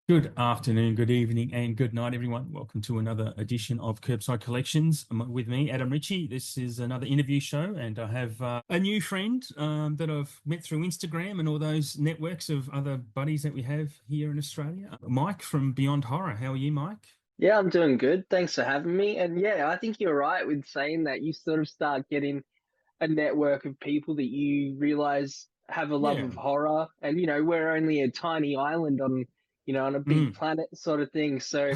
Good afternoon, good evening, and good night, everyone. Welcome to another edition of KerbSide Collections with me, Adam Ritchie. This is another interview show, and I have a new friend that I've met through Instagram and all those networks of other buddies that we have here in Australia. Mike from Beyond Horror. How are you, Mike? Yeah, I'm doing good. Thanks for having me. And yeah, I think you're right with saying that you sort of start getting a network of people that you realize have a love Yeah. of horror. And, we're only a tiny island on a big Mm. planet sort of thing. So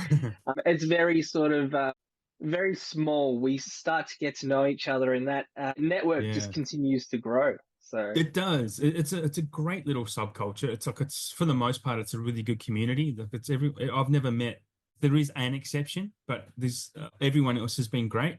it's very sort of very small. We start to get to know each other, and that network just Yeah. continues to grow. So, It does. It's a great little subculture. It's like it's for the most part, it's a really good community. Like it's every I've never met. There is an exception, but there's everyone else has been great.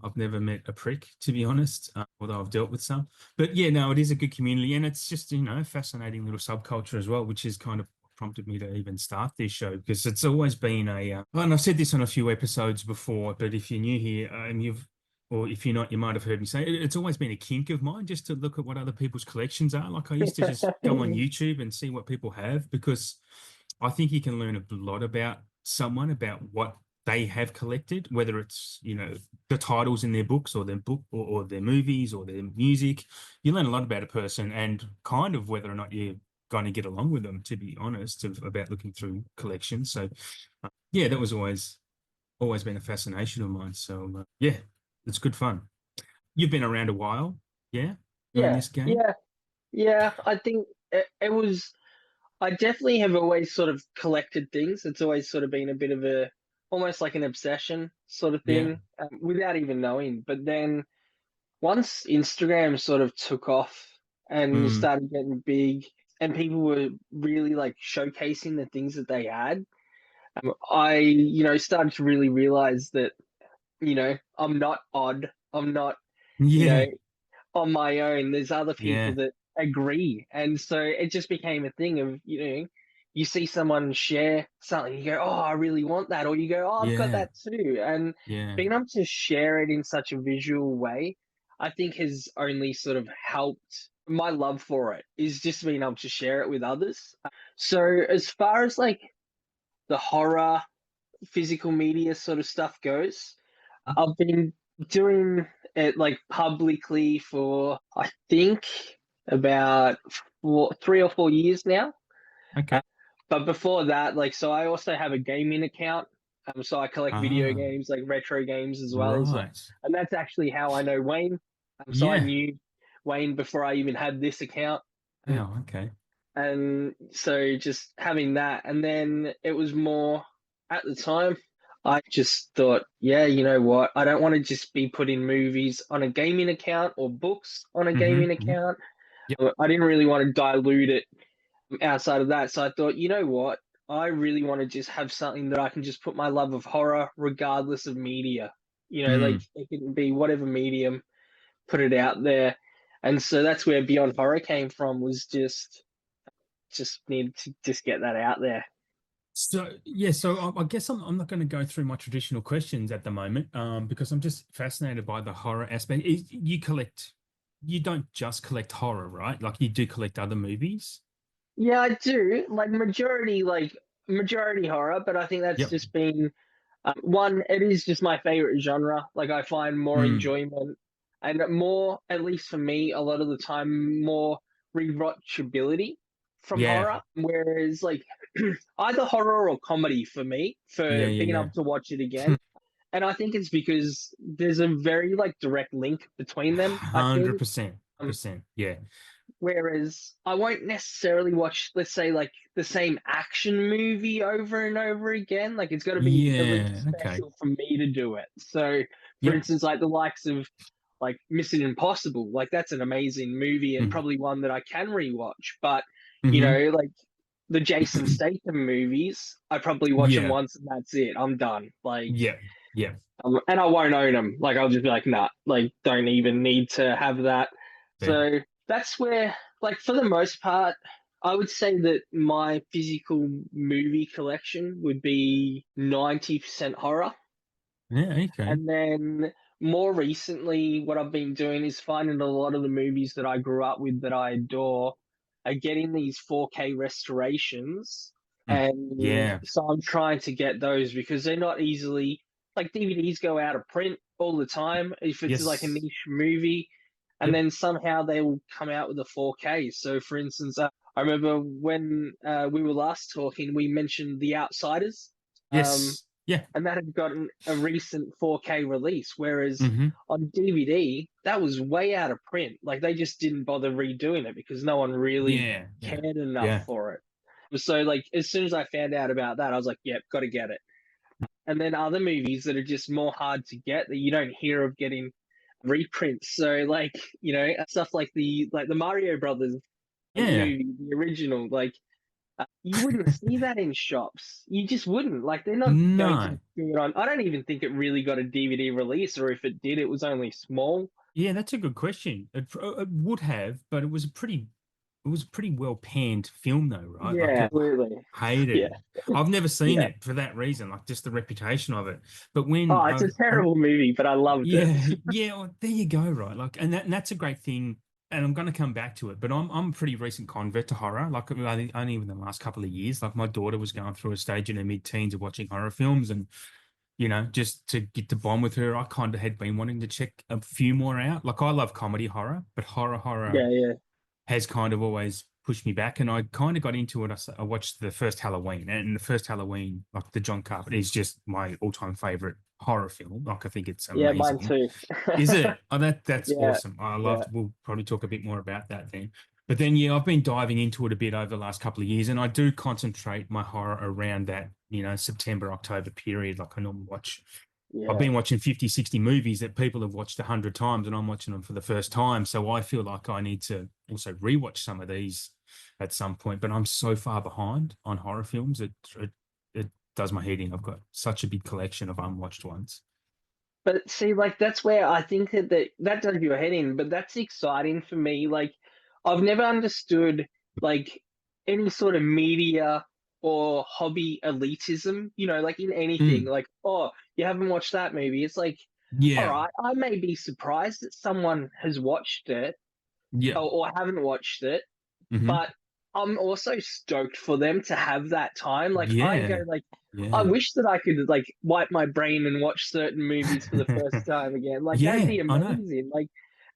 I've never met a prick, to be honest, although I've dealt with some. But yeah, no, it is a good community, and it's just a fascinating little subculture as well, which is kind of prompted me to even start this show because it's always been and I've said this on a few episodes before, but if you're new here and you've or if you're not, you might have heard me say it's always been a kink of mine just to look at what other people's collections are. Like I used to just go on YouTube and see what people have because I think you can learn a lot about someone, about what they have collected, whether it's, the titles in their books or their book or their movies or their music. You learn a lot about a person and kind of whether or not you're going to get along with them, to be honest, about looking through collections. So, yeah, that was always been a fascination of mine. So yeah, it's good fun. You've been around a while, yeah, doing yeah, this game. yeah, yeah. I think it was. I definitely have always sort of collected things. It's always sort of been a bit of a, almost like an obsession sort of Yeah. thing, without even knowing. But then once Instagram sort of took off and Mm. started getting big, and people were really like showcasing the things that they had, I, started to really realize that, I'm not odd. I'm not, you know, Yeah. on my own. There's other people Yeah. that agree. And so it just became a thing of, you see someone share something, you go, oh, I really want that. Or you go, oh, I've got Yeah. that too. And Yeah. being able to share it in such a visual way, I think has only sort of helped my love for it is just being able to share it with others. So as far as like the horror physical media sort of stuff goes, I've been doing it like publicly for I think about 3 or 4 years now. Okay. Uh, but before that, like, so I also have a gaming account. So I collect video Ah, games, like retro games as well as, right. and that's actually how I know Wayne. So I Yeah. knew Wayne before I even had this account. Oh, okay. And so just having that, and then it was more at the time. I just thought, yeah, you know what? I don't want to just be putting movies on a gaming account or books on a gaming Hmm. account. Yep. I didn't really want to dilute it outside of that. So I thought, you know what? I really want to just have something that I can just put my love of horror, regardless of media. Like Mm. it can be whatever medium, put it out there. And so that's where Beyond Horror came from, was just need to just get that out there. So yeah, so I guess I'm not going to go through my traditional questions at the moment, because I'm just fascinated by the horror aspect. You don't just collect horror, right? Like you do collect other movies. Yeah, I do. Like majority horror, but I think that's Yep. just been one. It is just my favorite genre. Like I find more Mm. enjoyment and more, at least for me, a lot of the time, more rewatchability from Yeah. horror. Whereas like either horror or comedy for me, Yeah. for Yeah. being Yeah. able to watch it again. And I think it's because there's a very like direct link between them. I think. 100%. Um, Percent. Yeah. Whereas I won't necessarily watch, let's say, like the same action movie over and over again. Like it's got to be at least Yeah. Okay. special for me to do it. So, for Yep. instance, like the likes of like Mission Impossible, like that's an amazing movie and Mm. probably one that I can rewatch. But Hmm. like the Jason Statham movies, I probably watch them Yeah. once and that's it. I'm done. Like, Yeah. Yeah. and I won't own them. Like I'll just be like, nah, like don't even need to have that. Fair. So that's where, like, for the most part, I would say that my physical movie collection would be 90% horror. Yeah. Okay. And then more recently, what I've been doing is finding a lot of the movies that I grew up with that I adore are getting these 4K restorations. And Yeah. so I'm trying to get those because they're not easily, like, DVDs go out of print all the time if it's like a Yes. niche movie, and Yep. then somehow they will come out with a 4K. So, for instance, I remember when we were last talking, we mentioned The Outsiders, um, Yes. Yeah. and that had gotten a recent 4K release, whereas Hmm. on DVD, that was way out of print. Like, they just didn't bother redoing it because no one really Yeah. Yeah. cared enough Yeah. for it. So, like, as soon as I found out about that, I was like, yep, got to get it. And then other movies that are just more hard to get that you don't hear of getting reprints. So, like, stuff like the Mario Brothers Yeah. movie, the original, like, you wouldn't see that in shops. You just wouldn't. Like, they're not going to No. do it on. I don't even think it really got a DVD release, or if it did, it was only small. Yeah, that's a good question. It would have, but it was a pretty well panned film though, right? Like Yeah, people absolutely. hated Yeah, it. I've never seen yeah. it for that reason, like just the reputation of it. But Oh, it's a terrible movie, but I loved it. yeah, yeah, well, there you go, right? Like, and that's a great thing. And I'm going to come back to it, but I'm a pretty recent convert to horror. Like, I think only within the last couple of years. Like, my daughter was going through a stage in her mid-teens of watching horror films, and just to get to bond with her, I kind of had been wanting to check a few more out. Like, I love comedy horror, but horror Yeah, yeah, has kind of always pushed me back. And I kind of got into it. I watched the first Halloween, and the first Halloween, like the John Carpenter, is just my all-time favorite horror film. Like, I think it's yeah. Mine amazing. too. Is it? Oh, that's Yeah, awesome. I yeah, loved. We'll probably talk a bit more about that then. But then, yeah, I've been diving into it a bit over the last couple of years, and I do concentrate my horror around that, September, October period. Like I normally watch. I've yeah. been watching 50, 60 movies that people have watched 100 times, and I'm watching them for the first time. So I feel like I need to also rewatch some of these at some point. But I'm so far behind on horror films. It does my head in. I've got such a big collection of unwatched ones. But see, like, that's where I think that does your head in, but that's exciting for me. Like, I've never understood, like, any sort of media or hobby elitism, like in anything. Mm, Like, oh, you haven't watched that movie. It's like, all yeah. right, I may be surprised that someone has watched it, Yeah. or haven't watched it, Hmm. but I'm also stoked for them to have that time. Like, I go, Yeah. like, I Yeah. wish that I could, like, wipe my brain and watch certain movies for the first time again. Like, that'd Yeah, be I know. amazing. Like,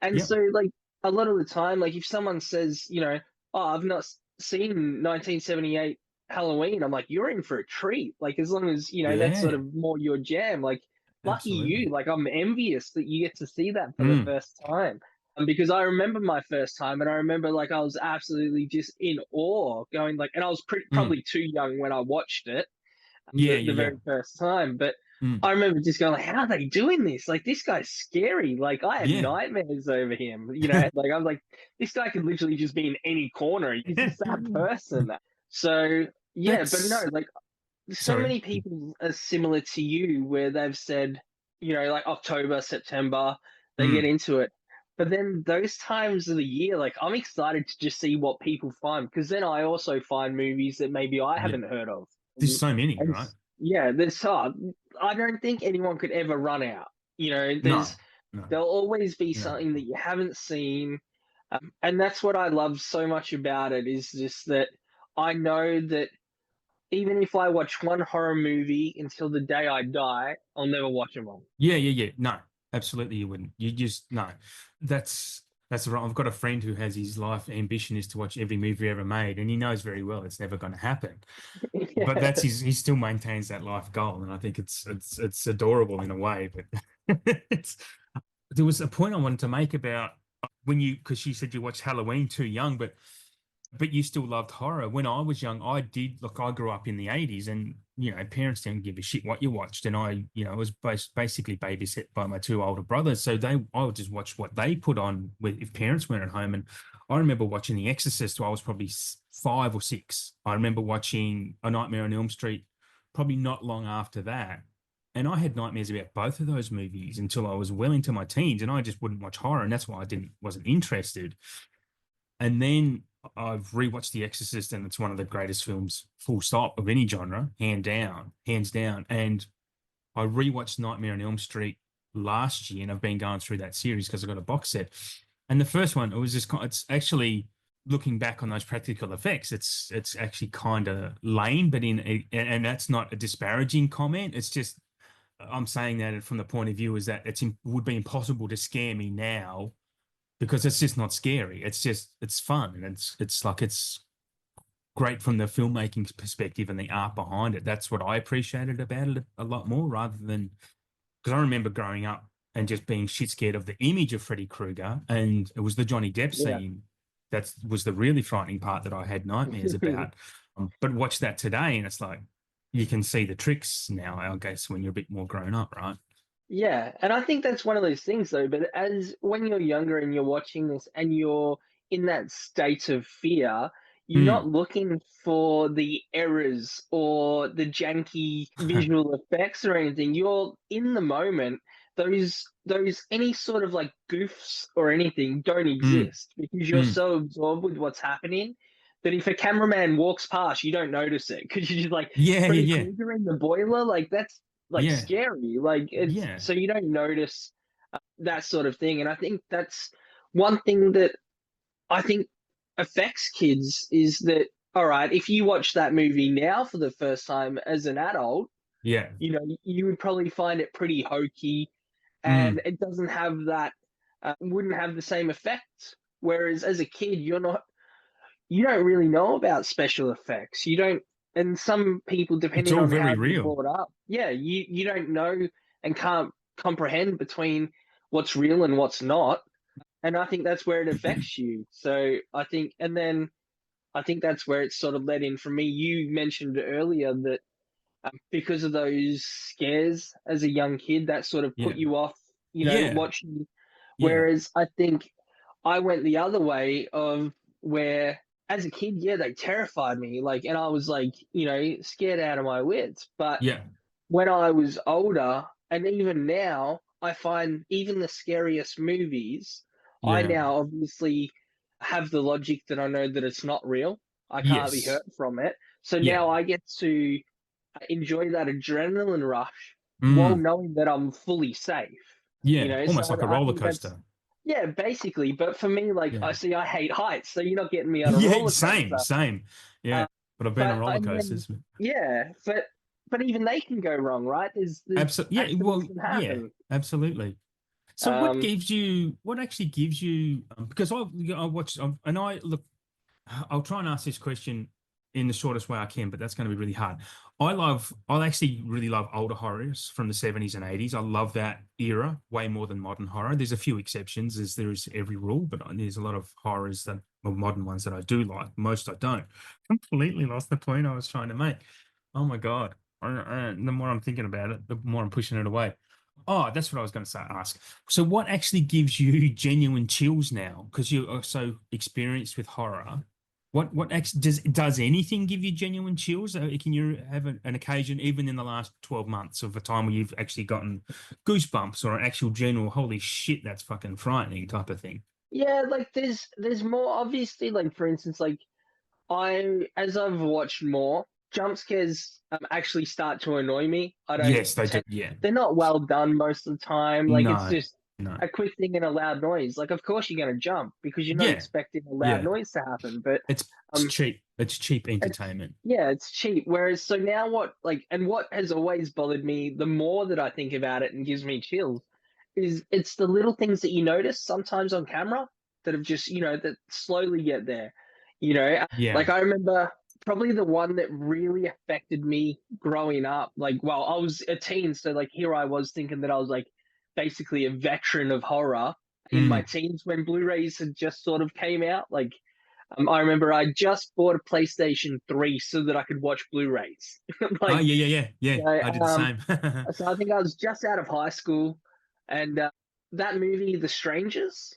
and Yep. so, like, a lot of the time, like, if someone says, oh, I've not seen 1978 Halloween, I'm like, you're in for a treat. Like, as long as that's sort Yeah, of more your jam. Like, lucky you. absolutely. Like, I'm envious that you get to see that for the Mm, first time. Because I remember my first time, and I remember, like, I was absolutely just in awe, going, like, and I was mm. probably too young when I watched it Yeah, the yeah, yeah. very first time, but Mm, I remember just going, like, how are they doing this? Like, this guy's scary. Like, I had yeah. nightmares over him. Like, I was like, this guy could literally just be in any corner. He's just that person. So yeah, but no, That's like, so sorry. many people are similar to you where they've said, like October, September, they get Mm, into it. But then those times of the year, like, I'm excited to just see what people find, because then I also find movies that maybe I yeah. haven't heard of. There's so many, And right? yeah, there's I don't think anyone could ever run out. No, no, There'll always be no. something that you haven't seen, and that's what I love so much about it, is just that I know that even if I watch one horror movie until the day I die, I'll never watch them all. Yeah, yeah, yeah. No, absolutely you wouldn't. You just no. That's that's right. I've got a friend who has his life ambition is to watch every movie ever made, and he knows very well it's never going to happen. But Yeah. that's he still maintains that life goal, and I think it's adorable in a way. But it's there was a point I wanted to make about when you because you said you watched Halloween too young, but you still loved horror. When I was young, I did. Look, I grew up in the 80s, and parents didn't give a shit what you watched, and I was basically babysat by my two older brothers, so I would just watch what they put on with if parents weren't at home. And I remember watching The Exorcist while I was probably 5 or 6. I remember watching A Nightmare on Elm Street probably not long after that. And I had nightmares about both of those movies until I was well into my teens, and I just wouldn't watch horror, and that's why I wasn't interested. And then I've rewatched The Exorcist, and it's one of the greatest films, full stop, of any genre, hands down. And I rewatched Nightmare on Elm Street last year, and I've been going through that series because I got a box set. And the first one, it was just it's actually looking back on those practical effects, it's actually kind of lame, but and that's not a disparaging comment. It's just I'm saying that from the point of view is that would be impossible to scare me now because it's just not scary. It's fun and it's great from the filmmaking perspective and the art behind it. That's what I appreciated about it a lot more rather than because I remember growing up and just being shit scared of the image of Freddy Krueger, and it was the Johnny Depp Yeah. scene that was the really frightening part that I had nightmares about. But watch that today, and it's like you can see the tricks now. I guess when you're a bit more grown up, right? Yeah, and I think that's one of those things though, but as when you're younger and you're watching this and you're in that state of fear, you're not Mm. looking for the errors or the janky visual effects or anything. You're in the moment. Those any sort of like goofs or anything don't Mm. exist because you're Mm. so absorbed with what's happening that if a cameraman walks past, you don't notice it because you're just like Yeah, yeah, Freddy yeah, Krueger in the boiler, like that's like yeah, scary. Like it's yeah. so you don't notice that sort of thing. And I think that's one thing that I think affects kids is that all right, if you watch that movie now for the first time as an adult, Yeah. you know, you would probably find it pretty hokey and Mm. it doesn't have that wouldn't have the same effect. Whereas as a kid, you don't really know about special effects. You don't, and some people, It's depending all on how very you're real. brought up, yeah, you don't know and can't comprehend between what's real and what's not. And I think that's where it affects you. So I think, and then I think that's where it's sort of led in for me. You mentioned earlier that because of those scares as a young kid, that sort of put Yeah, you off, yeah, watching. yeah, Whereas I think I went the other way of where as a kid, yeah, they terrified me. Like, and I was like, scared out of my wits. But yeah, when I was older, and even now, I find even the scariest movies, I yeah. now obviously have the logic that I know that it's not real. I can't be Yes. hurt from it. So Yeah. now I get to enjoy that adrenaline rush while Mm. knowing that I'm fully safe. Yeah. So Almost like a I roller think that's coaster. yeah, basically. But for me, like Yeah. I hate heights, so you're not getting me on a Yeah. roller Same. coaster. Same. Yeah. Uh, But I've been on but roller and then coasters. yeah, but even they can go wrong, right? There's Absolutely. Yeah. accidents Well, can yeah. happen. Absolutely. So Um, what actually gives you, because I watched, and I look, I'll try and ask this question in the shortest way I can, but that's going to be really hard. I actually really love older horrors from the 70s and 80s. I love that era way more than modern horror. There's a few exceptions, as there is every rule, but there's a lot of horrors that, or modern ones that I do like. Most I don't. Completely lost the point I was trying to make. Oh my God. The more I'm thinking about it, the more I'm pushing it away. Oh, that's what I was going to say. Ask. So, what actually gives you genuine chills now? Because you are so experienced with horror. What actually does anything give you genuine chills? Can you have an occasion, even in the last 12 months, of a time where you've actually gotten goosebumps or an actual general holy shit, that's fucking frightening type of thing? yeah, like there's more obviously, like for instance, like as I've watched more, jump scares actually start to annoy me. I don't Yes, they do. tend, Yeah. they're not well done most of the time. Like it's No. just No. a quick thing and a loud noise. Like of course you're gonna jump because you're not Yeah. expecting a loud Yeah. noise to happen. But It's um cheap. It's cheap it's entertainment. yeah, it's cheap. Whereas so now what has always bothered me, the more that I think about it and gives me chills, is it's the little things that you notice sometimes on camera that have just, that slowly get there. Yeah. Like I remember probably the one that really affected me growing up, like well, I was a teen, so like here I was thinking that I was like basically a veteran of horror in my Mm. teens when Blu-rays had just sort of came out. Like I remember I just bought a PlayStation 3 so that I could watch Blu-rays. Oh Like, yeah, yeah, yeah, yeah. you know, I did the same. so I think I was just out of high school, and that movie, The Strangers.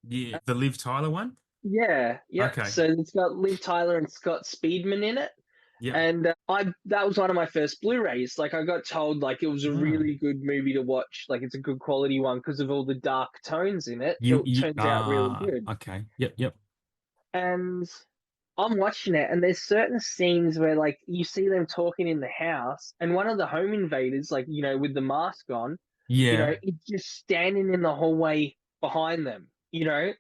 Yeah, the Liv Tyler one. Yeah, yep. Okay. So it's got Liv Tyler and Scott Speedman in it, Yep. and I that was one of my first Blu-rays. Like I got told like it was a Ah. really good movie to watch. Like it's a good quality one because of all the dark tones in it. You, It you turns out really good, okay. Yep, yep. and I'm watching it, and there's certain scenes where like you see them talking in the house, and one of the home invaders, like with the mask on, Yeah. is just standing in the hallway behind them,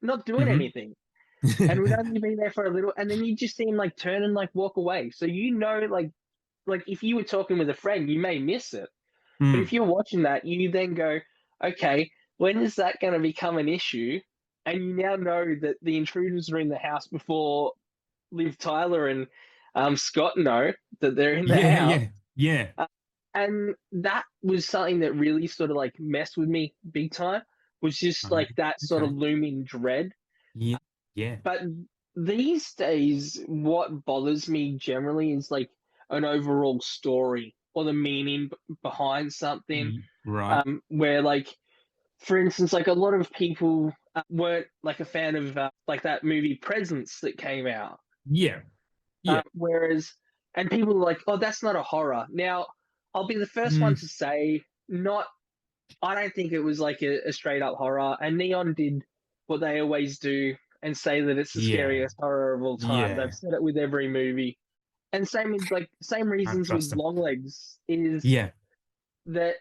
not doing Mm-hmm. anything. and we'd only been there for a little, and then you just see him like turn and like walk away. So like if you were talking with a friend, you may miss it. But if Mm. you're watching that, you then go, okay, when is that going to become an issue? And you now know that the intruders are in the house before Liv Tyler and Scott know that they're in the Yeah, house. yeah, yeah. Uh, and that was something that really sort of like messed with me big time, was just like that sort of Okay. looming dread. Yeah, yeah. But these days, what bothers me generally is like an overall story or the meaning behind something. Right. Where like, for instance, like a lot of people weren't like a fan of like that movie Presence that came out. Yeah, yeah. Whereas, and people are like, oh, that's not a horror. Now, I'll be the first one Mm, to say, not, I don't think it was like a straight up horror. And Neon did what they always do and say that it's the yeah, scariest horror of all time. They've yeah. said it with every movie. And same with like, same Can't reasons with trust them. Longlegs is Yeah, that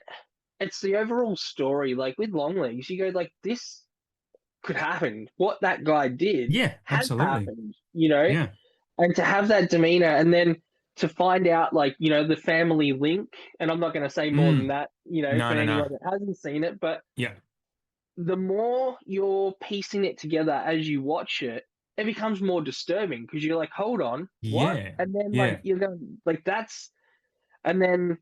it's the overall story. Like with Longlegs, you go like, this could happen. What that guy did yeah, has absolutely. happened, you know? Yeah. And to have that demeanor and then to find out like, you know, the family link, and I'm not going to say more than Mm. that, you know, No, for no, no. anyone that hasn't seen it, but Yeah, the more you're piecing it together as you watch it, it becomes more disturbing because you're like, hold on, what? yeah, And then like yeah, you're going like that's, and then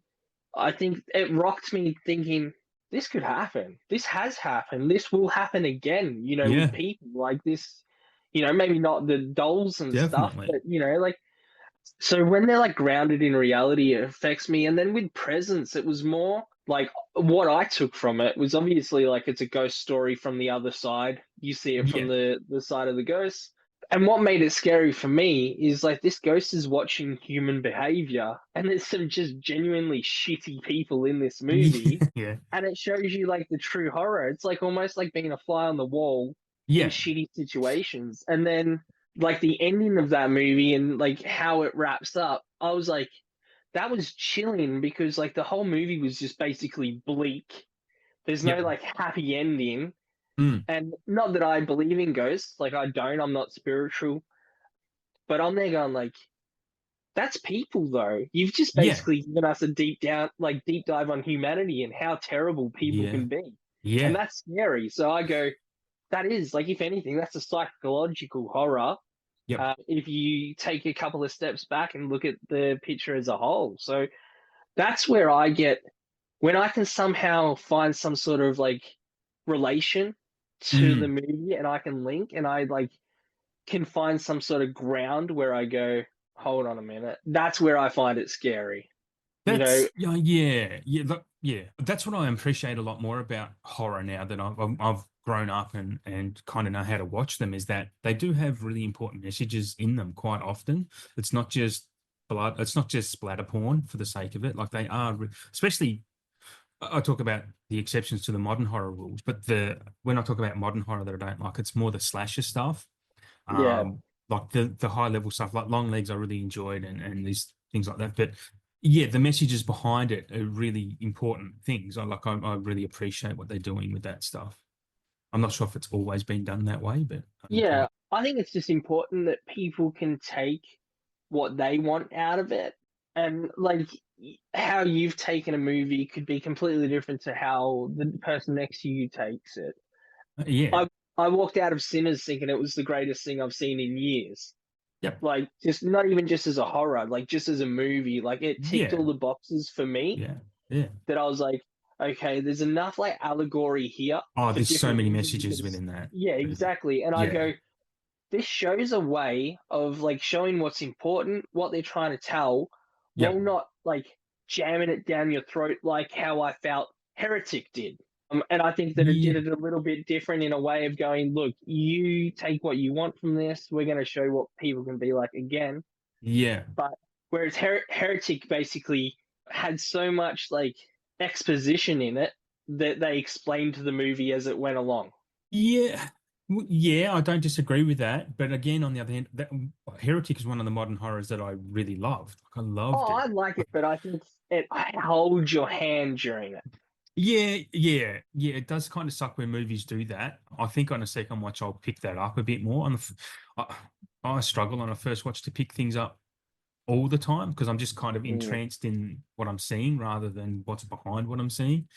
I think it rocked me thinking this could happen. This has happened. This will happen again, you know, with yeah, people like this, you know, maybe not the dolls and stuff, but definitely. you know, like, so when they're like grounded in reality, it affects me. And then with Presence, it was more like what I took from it was obviously like it's a ghost story from the other side. You see it from Yeah, the side of the ghost. And what made it scary for me is like this ghost is watching human behavior, and there's some just genuinely shitty people in this movie. yeah, And it shows you like the true horror. It's like almost like being a fly on the wall in yeah. shitty situations. And then like the ending of that movie and like how it wraps up, I was like, that was chilling because like the whole movie was just basically bleak. There's no Yep. like happy ending. Mm. And not that I believe in ghosts, like I don't, I'm not spiritual, but I'm there going like, that's people though. You've just Yeah, basically given us a deep down, like deep dive on humanity and how terrible people yeah, can be. And yeah. that's scary. So I go, that is like, if anything, that's a psychological horror. Yep. If you take a couple of steps back and look at the picture as a whole. So that's where I get, when I can somehow find some sort of like relation to the Mm. movie and I can link and I like can find some sort of ground where I go, hold on a minute. That's where I find it scary. You know, That's yeah, yeah, yeah, yeah. That's what I appreciate a lot more about horror now that I've grown up and kind of know how to watch them is that they do have really important messages in them quite often. It's not just blood. It's not just splatter porn for the sake of it. Like they are, especially I talk about the exceptions to the modern horror rules, but the when I talk about modern horror that I don't like, it's more the slasher stuff. yeah, Like the high level stuff, like Long Legs, I really enjoyed, and these things like that. But yeah, the messages behind it are really important things. I really appreciate what they're doing with that stuff. I'm not sure if it's always been done that way, but I enjoy yeah. it. I think it's just important that people can take what they want out of it. And like how you've taken a movie could be completely different to how the person next to you takes it. Yeah. I I walked out of Sinners thinking it was the greatest thing I've seen in years. Yep. Like just not even just as a horror, like just as a movie. Like it ticked Yeah. all the boxes for me Yeah. Yeah. that I was like, okay, there's enough like allegory here Oh, for there's so different many reasons messages because within that. yeah, exactly. And I Yeah. go, this shows a way of like showing what's important, what they're trying to tell, while Yep. not like jamming it down your throat like how I felt Heretic did. And I think that it did Yeah. it a little bit different in a way of going, look, you take what you want from this. We're going to show what people can be like again. Yeah. But whereas Heretic basically had so much like exposition in it that they explained the movie as it went along. Yeah. Yeah, I don't disagree with that. But again, on the other hand, that Heretic is one of the modern horrors that I really loved. Like, I loved Oh, it. I like it, but I think it holds your hand during it. Yeah. It does kind of suck when movies do that. I think on a second watch, I'll pick that up a bit more. I, I struggle on a first watch to pick things up all the time because I'm just kind of Mm, entranced in what I'm seeing rather than what's behind what I'm seeing.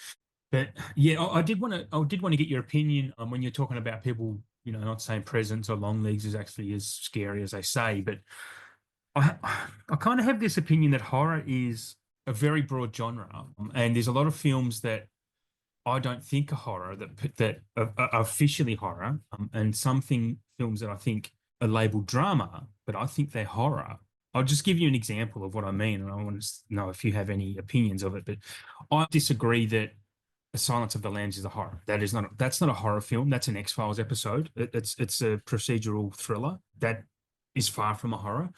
But yeah, I did want to get your opinion on when you're talking about people, not saying presents or long legs is actually as scary as they say, but I kind of have this opinion that horror is a very broad genre, and there's a lot of films that I don't think are horror that are officially horror, and films that I think are labeled drama, but I think they're horror. I'll just give you an example of what I mean, and I want to know if you have any opinions of it. But I disagree that The Silence of the Lambs is a horror. That's not a horror film. That's an X-Files episode. It's a procedural thriller that is far from a horror.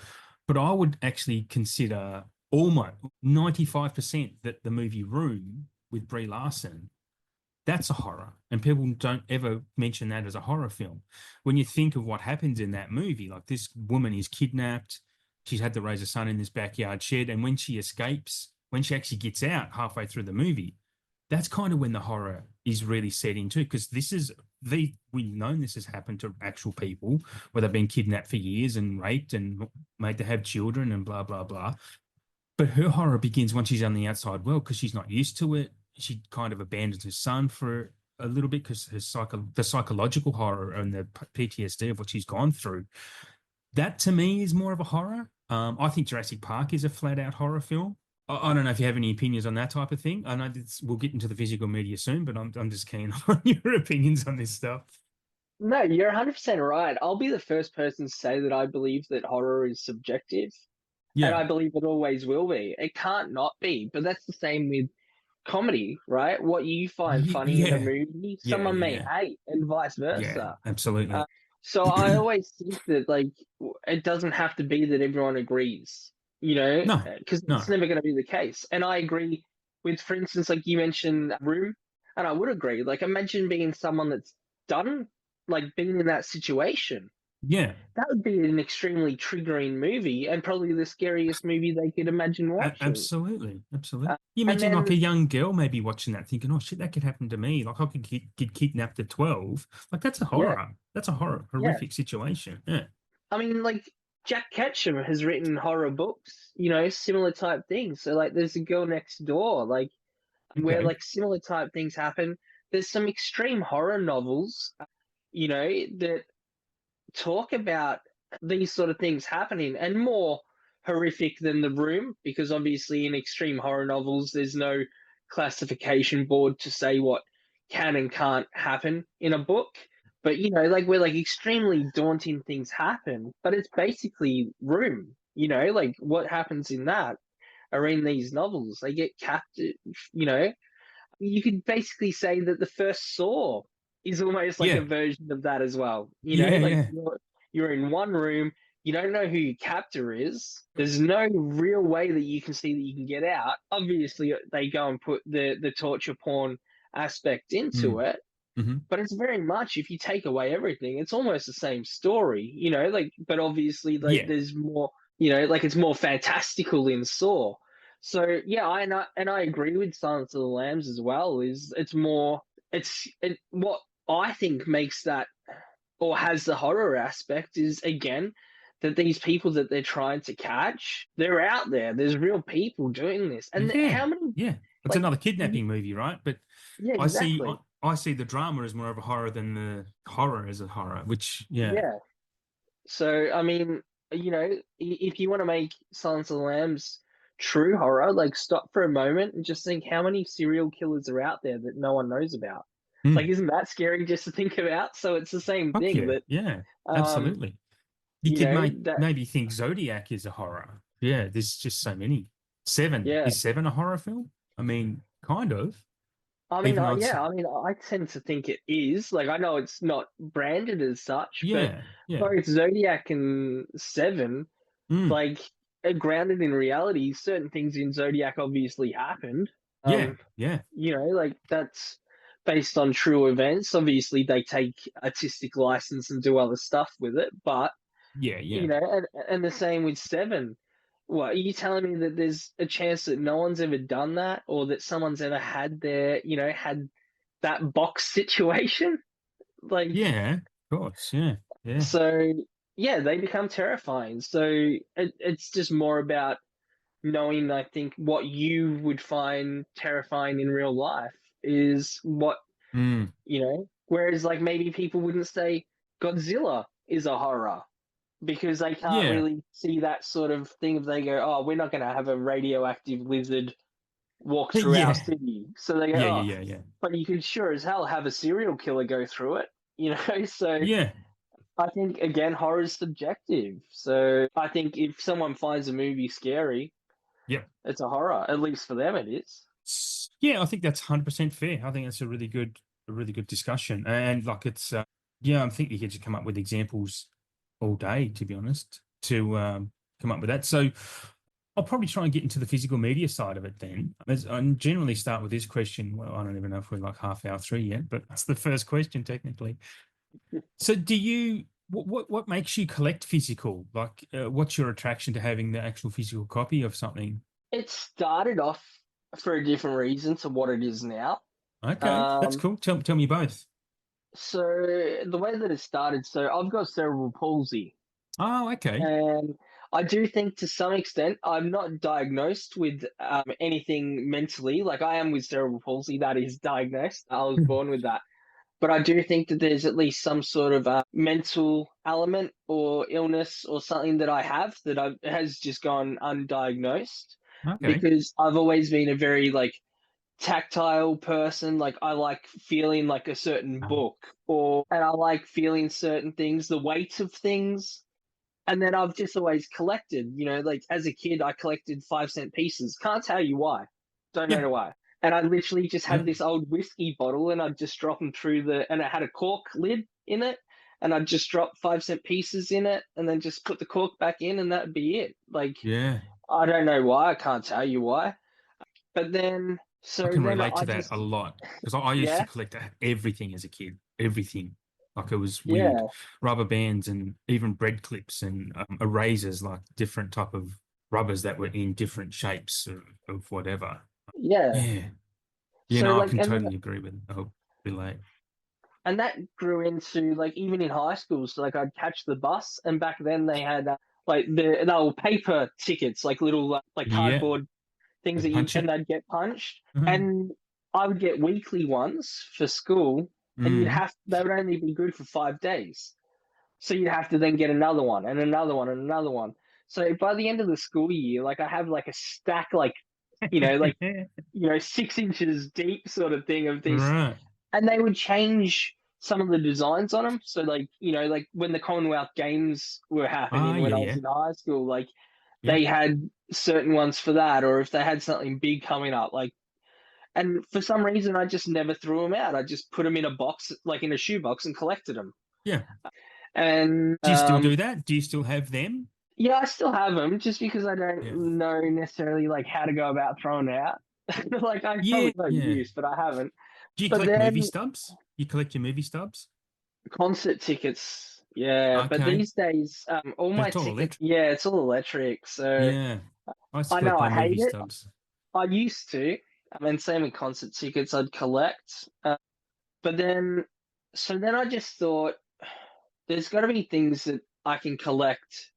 But I would actually consider almost 95% that the movie Room with Brie Larson, that's a horror. And people don't ever mention that as a horror film. When you think of what happens in that movie, like this woman is kidnapped, she's had to raise a son in this backyard shed, and when she escapes, when she actually gets out halfway through the movie, that's kind of when the horror is really set into, because we've known this has happened to actual people where they've been kidnapped for years and raped and made to have children and blah blah blah. But her horror begins once she's on the outside world because she's not used to it. She kind of abandons her son for a little bit because the psychological horror and the PTSD of what she's gone through. That to me is more of a horror. I think Jurassic Park is a flat out horror film. I don't know if you have any opinions on that type of thing. I know we'll get into the physical media soon, but I'm just keen on your opinions on this stuff. No, you're 100% right. I'll be the first person to say that I believe that horror is subjective, and Yeah, I believe it always will be. It can't not be, but that's the same with comedy, right? What you find funny in a yeah, movie, yeah, someone may yeah, hate, and vice yeah, versa. Uh, absolutely. so I always think that it doesn't have to be that everyone agrees, No, because no, it's never going to be the case. And I agree with, for instance, like you mentioned, Room, and I would agree. Like, imagine being someone that's done, like, being in that situation. yeah. That would be an extremely triggering movie, and probably the scariest movie they could imagine watching. Absolutely. Uh, You and imagine like a then, young girl maybe watching that, thinking, "Oh shit, that could happen to me." Like I could get kidnapped at 12. Like that's a yeah, horror. That's a yeah. horrific situation. Yeah. I mean, like Jack Ketchum has written horror books, similar type things. So like, there's a girl next door, like where Okay. like similar type things happen. There's some extreme horror novels, that talk about these sort of things happening and more horrific than The Room, because obviously in extreme horror novels, there's no classification board to say what can and can't happen in a book. But like where like extremely daunting things happen, but it's basically Room. Like what happens in that are in these novels. They get captive. You know, you could basically say that the first Saw is almost like a Yeah. version of that as well. Yeah. Like Yeah. you're in one room, you don't know who your captor is. There's no real way that you can see that you can get out. Obviously, they go and put the torture porn aspect into Mm. it, Hmm. but it's very much, if you take away everything, it's almost the same story. Like, but obviously, like Yeah. there's more. Like it's more fantastical in Saw. So yeah, I agree with Silence of the Lambs as well. Is it's more what I think makes that, or has the horror aspect, is again that these people that they're trying to catch, they're out there. There's real people doing this, and Yeah. how many, Yeah. It's like, another kidnapping movie, right? But yeah, I see exactly, I see the drama as more of a horror than the horror as a horror, which yeah. yeah. So I mean, if you want to make Silence of the Lambs true horror, like stop for a moment and just think how many serial killers are out there that no one knows about. Like, Mm. isn't that scary just to think about? So it's the same Fuck thing yeah. that, Yeah. um, Absolutely. You could that, maybe think Zodiac is a horror. Yeah, there's just so many. Seven. yeah. Is Seven a horror film? I mean, kind of. I mean, Even though it's yeah, I mean, I tend to think it is. Like, I know it's not branded as such, but yeah. both Zodiac and Seven, Mm, like, are grounded in reality. Certain things in Zodiac obviously happened. yeah, Um, yeah, like that's based on true events. Obviously, they take artistic license and do other stuff with it, but yeah. and the same with Seven. What are you telling me that there's a chance that no one's ever done that, or that someone's ever had had that box situation? Like, Yeah, of course. Yeah, yeah. so yeah, they become terrifying. So it's just more about knowing, I think, what you would find terrifying in real life is what, Mm, whereas like maybe people wouldn't say Godzilla is a horror because they can't yeah, really see that sort of thing. If they go, oh, we're not going to have a radioactive lizard walk through our yeah, city. So they go, yeah, oh, yeah, yeah, yeah. but you could sure as hell have a serial killer go through it, So Yeah, I think, again, horror is subjective. So I think if someone finds a movie scary, yeah. it's a horror. At least for them, it is. Yeah, I think that's 100% fair. I think that's a really good discussion. And like it's, yeah, I think you could just come up with examples all day, to be honest, to come up with that. So I'll probably try and get into the physical media side of it then. I generally start with this question. Well, I don't even know if we're like half hour through yet, but that's the first question technically. So do you, what makes you collect physical? Like, what's your attraction to having the actual physical copy of something? It started off for a different reason to what it is now. Okay, that's Um, cool. Tell me both. so the way that it started, so I've got cerebral palsy, Oh, okay. and I do think to some extent I'm not diagnosed with anything mentally. Like I am with cerebral palsy, that is diagnosed. I was born with that. But I do think that there's at least some sort of mental element or illness or something that I have that has just gone undiagnosed Okay. because I've always been a very like tactile person. Like I like feeling like a certain book and I like feeling certain things, the weight of things. And then I've just always collected, like as a kid, I collected 5-cent pieces. Can't tell you why. Don't Yeah. know why. And I literally just Yeah. had this old whiskey bottle and I'd just drop them and it had a cork lid in it. And I'd just drop 5-cent pieces in it and then just put the cork back in and that'd be it. Like, Yeah. I don't know why. I can't tell you why. But then, I so can then relate I to that just, a lot because I used to yeah, collect everything as a kid. Everything. Like it was weird. yeah, Rubber bands and even bread clips and erasers, like different type of rubbers that were in different shapes of whatever. yeah. Yeah. Yeah, So no, I like, can totally agree with I'll relate. and that grew into like even in high school. So like I'd catch the bus, and back then they had like they were paper tickets, like little like Yeah. cardboard things And punch and it. they'd get punched, Mhm. and I would get weekly ones for school, and Mm. they would only be good for 5 days, so you'd have to then get another one and another one and another one. So by the end of the school year, like I have like a stack, like like 6 inches deep, sort of thing of these, Right. and they would change some of the designs on them. So like like when the Commonwealth Games were Ah, happening when yeah, I was yeah. in high school, like Yeah. they had certain ones for that, or if they had something big coming up, like. And for some reason, I just never threw them out. I just put them in a box, like in a shoebox, and collected them. Yeah. And Do you still do that? Do you still have them? yeah, I still have them, just because I Yeah. don't know necessarily like how to go about throwing it out. Like I Yeah, probably got yeah. use, but I haven't. Do you But collect movie then stubs? You collect your movie stubs? concert tickets, yeah. But Okay. these days, all But my it's all tickets, electric. yeah, it's all electric. So Yeah. I used to I know collect my I hate movie it. stubs. I used to. And same with concert tickets, I'd collect. But then, so then I just thought, there's got to be things that I can collect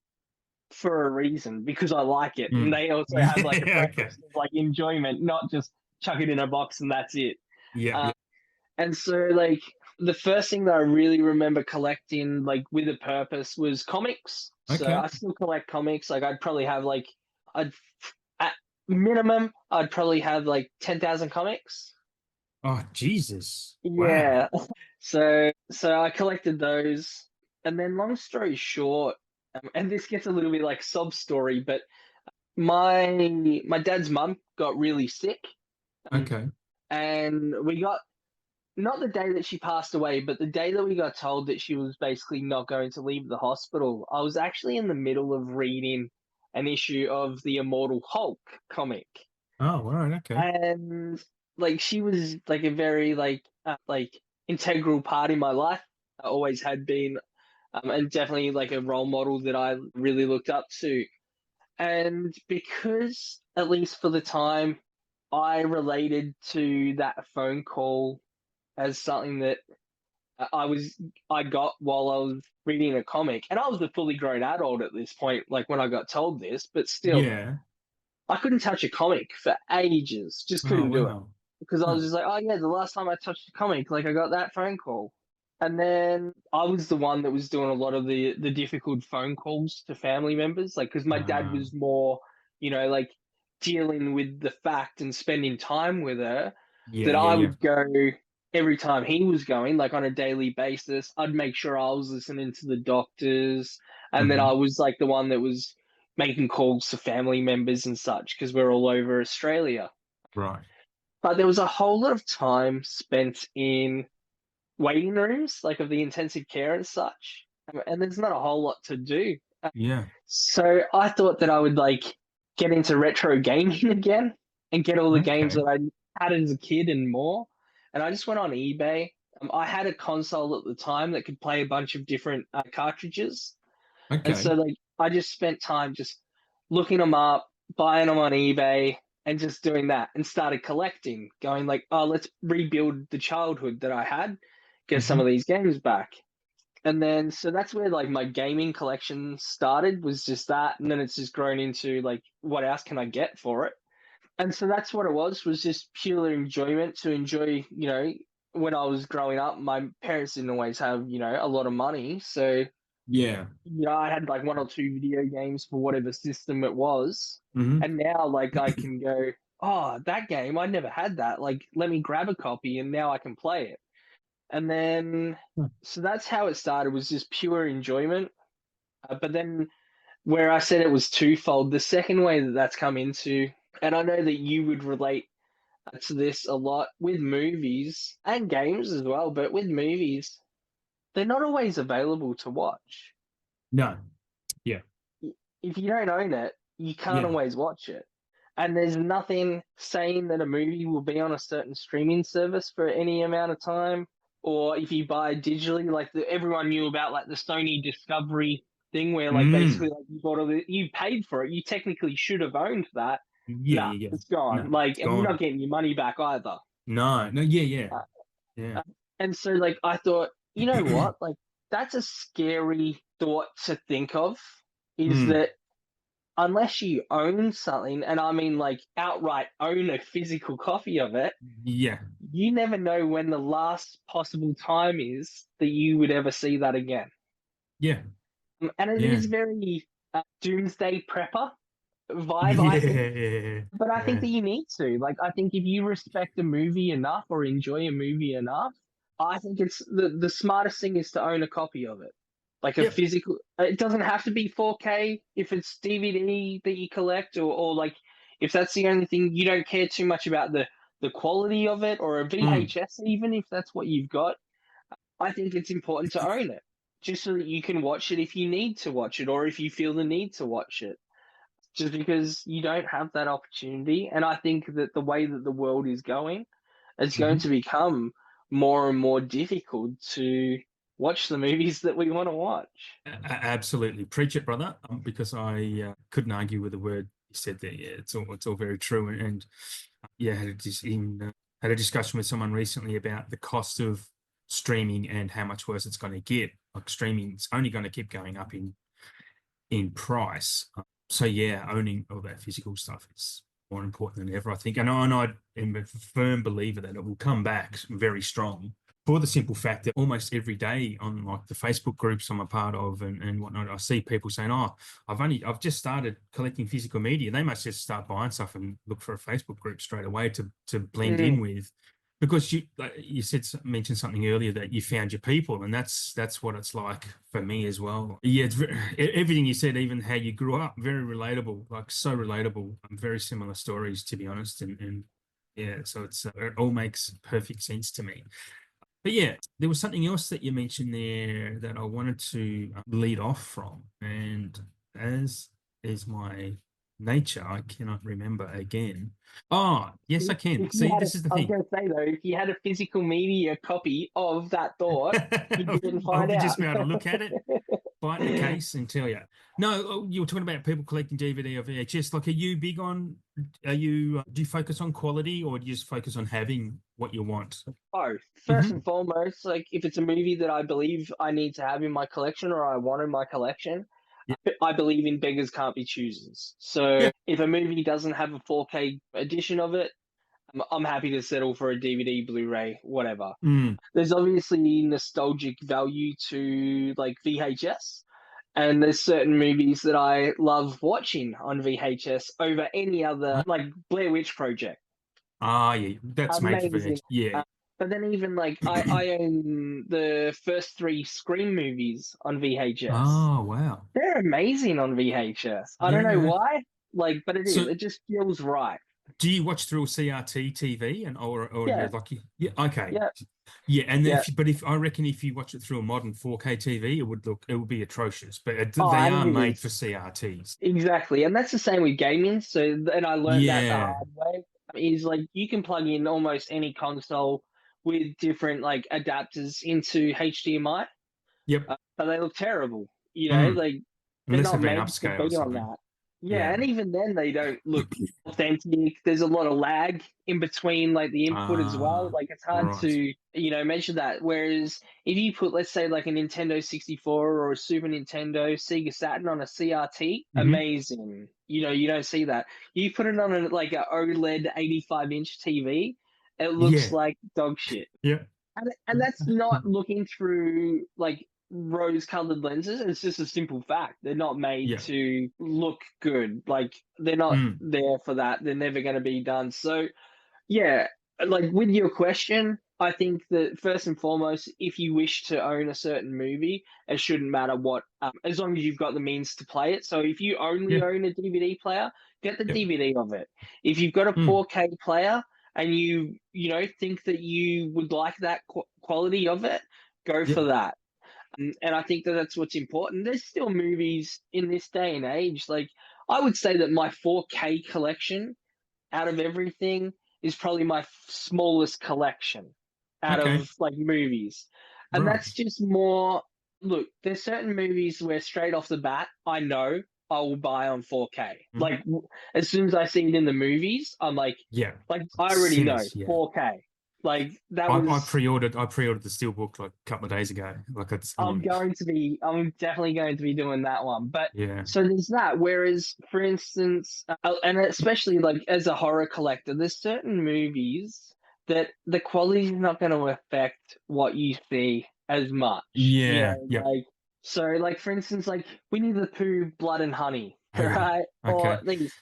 for a reason because I like it, and Mm. they also have like a Yeah, okay. purpose of like enjoyment, not just chuck it in a box and that's it. Yeah, Uh, yeah. and so like the first thing that I really remember collecting like with a purpose was comics. So Okay. I still collect comics. Like I'd probably have like I'd at minimum I'd probably have like 10,000 comics. Oh, Jesus. Wow. Yeah. So I collected those, and then long story short, and this gets a little bit like sob story, but my dad's mum got really sick, um, Okay. and we got not the day that she passed away, but the day that we got told that she was basically not going to leave the hospital. I was actually in the middle of reading an issue of the Immortal Hulk comic, Oh, all right. Okay. and like she was like a very like integral part in my life. I always had been, and definitely like a role model that I really looked up to. And because, at least for the time, I related to that phone call as something that I got while I was reading a comic, and I was a fully grown adult at this point, like when I got told this, but still, Yeah. I couldn't touch a comic for ages, just Oh, couldn't do it wow. because I was Oh, just like, oh yeah, the last time I touched a comic, like I got that phone call, and then I was the one that was doing a lot of the difficult phone calls to family members, like because my dad uh, was more, like dealing with the fact and spending time with her, yeah, that yeah, I yeah. would go every time he was going, like on a daily basis. I'd make sure I was listening to the doctors, and then I Hmm. was like the one that was making calls to family members and such because we're all over Australia. Right. But there was a whole lot of time spent in waiting rooms, like of the intensive care and such. And there's not a whole lot to do. Yeah. So I thought that I would like get into retro gaming again and get all the games Okay. that I had as a kid and more. And I just went on eBay. I had a console at the time that could play a bunch of different cartridges. And so Okay. like I just spent time just looking them up, buying them on eBay, and just doing that, and started collecting, going like, oh, let's rebuild the childhood that I had, get some Hmm. of these games back. And then so that's where like my gaming collection started, was just that, and then it's just grown into like what else can I get for it? And so that's what it was just pure enjoyment to enjoy, when I was growing up, my parents didn't always have, a lot of money. So Yeah. I had like one or two video games for whatever system it was. Hmm. And now, like, I can go, oh, that game, I never had that. Like, let me grab a copy and now I can play it. And then, so that's how it started, was just pure enjoyment. But then, where I said it was twofold, the second way that that's come into, and I know that you would relate to this a lot with movies and games as well, but with movies, they're not always available to watch. No. Yeah. If you don't own it, you can't Yeah. always watch it. And there's nothing saying that a movie will be on a certain streaming service for any amount of time. Or if you buy digitally, like everyone knew about like the Sony Discovery thing, where like basically Mm. like you bought you paid for it, you technically should have owned that. Yeah, Nah, yeah, yeah. it's gone. No, Like, it's and you're not gone. getting your money back either. No, no, yeah, yeah, Uh, yeah. and so like I thought, you know what? Like that's a scary thought to think of. Is Mm. that unless you own something, and I mean like outright own a physical copy of it, Yeah, you never know when the last possible time is that you would ever see that again. yeah, And it yeah. is very doomsday prepper vibe, I think. Yeah, But I think yeah. that you need to. Like, I think if you respect a movie enough or enjoy a movie enough, I think it's the smartest thing is to own a copy of it. Like a Yep. physical, it doesn't have to be 4K if it's DVD that you collect, or like if that's the only thing you don't care too much about the quality of it, or a Mm. VHS, even if that's what you've got. I think it's important to own it just so that you can watch it if you need to watch it, or if you feel the need to watch it, just because you don't have that opportunity. And I think that the way that the world is going, it's going Hmm. to become more and more difficult to watch the movies that we want to watch. Absolutely. Preach it, brother. Because I couldn't argue with the word you said there. Yeah, it's all very true. And yeah, had a discussion with someone recently about the cost of streaming and how much worse it's going to get. Like streaming's only going to keep going up in price. So yeah, owning all that physical stuff is more important than ever, I think. And I am a firm believer that it will come back very strong, for the simple fact that almost every day on like the Facebook groups I'm a part of and whatnot, I see people saying, "Oh, I've just started collecting physical media." They must just start buying stuff and look for a Facebook group straight away to blend in Mm, with, because you, like you mentioned something earlier, that you found your people, and that's what it's like for me as well. Yeah, everything you said, even how you grew up, very relatable, like so relatable. Very similar stories, to be honest, and yeah, so it all makes perfect sense to me. But yeah, there was something else that you mentioned there that I wanted to lead off from. And as is my nature, I cannot remember again. Oh, yes, I can. if you See, had this is the I was thing. going to say though, if you had a physical media copy of that thought, you didn't I'll find be out. just be able to look at it. bite the case and tell you. No, you were talking about people collecting DVD or VHS. Like, are you big on? Do you focus on quality, or do you just focus on having what you want? Oh, first Hmm. and foremost, like if it's a movie that I believe I need to have in my collection or I want in my collection, Yeah, I believe in beggars can't be choosers. So yeah. if a movie doesn't have a 4K edition of it, I'm happy to settle for a DVD, Blu-ray, whatever. Mm. There's obviously nostalgic value to like VHS, and there's certain movies that I love watching on VHS over any other, like Blair Witch Project. Ah, yeah, that's made for Amazing. VHS. Yeah. But then even like I own the first three Scream movies on VHS. Oh, wow. They're amazing on VHS. I don't know Yeah. why, like, but it is. So, It just feels right. do you watch through CRT TV and or you're Yeah, lucky? Yeah. Okay. yeah, Yeah, and yeah. if I reckon if you watch it through a modern 4K TV, it would be atrocious. But Oh, they and are it made is. for CRTs. Exactly, and that's the same with gaming. So, and I learned that the Yeah. hard way. Is like you can plug in almost any console with different like adapters into HDMI, Yep. but they look terrible. Mm. Like they're Unless not they've been made to upscale or be on something. that. Yeah, Yeah. and even then they don't look authentic. There's a lot of lag in between like the input as well. Ah, Like it's hard right. to, measure that. Whereas if you put, let's say, like a Nintendo 64 or a Super Nintendo, Sega Saturn on a CRT, Hmm. amazing. You don't see that. You put it on like a OLED 85-inch TV, it looks Yeah. like dog shit. Yeah. And that's not looking through like rose-colored lenses. It's just a simple fact. They're not made Yeah. to look good. Like they're not Mm. there for that. They're never going to be done. So yeah, like with your question, I think that first and foremost, if you wish to own a certain movie, it shouldn't matter what, as long as you've got the means to play it. So if you only Yeah. own a DVD player, get the Yep. DVD of it. If you've got a Mm. 4K player and you think that you would like that quality of it, go Yep. for that. And I think that that's what's important. There's still movies in this day and age. Like I would say that my 4K collection out of everything is probably my smallest collection out Okay. of like movies. And Right. that's just more, look, there's certain movies where straight off the bat, I know I will buy on 4K. Mhm. Like as soon as I see it in the movies, I'm Yeah. like I already know Sinners. Yeah. 4K. Like that I was pre-ordered the steelbook like a couple of days ago. Like I'm definitely going to be doing that one. But yeah. so there's that. Whereas, for instance, and especially like as a horror collector, there's certain movies that the quality is not going to affect what you see as much. Yeah. Yep. Like so, like for instance, like Winnie the Pooh, Blood and Honey, Oh yeah. right? Or Okay. these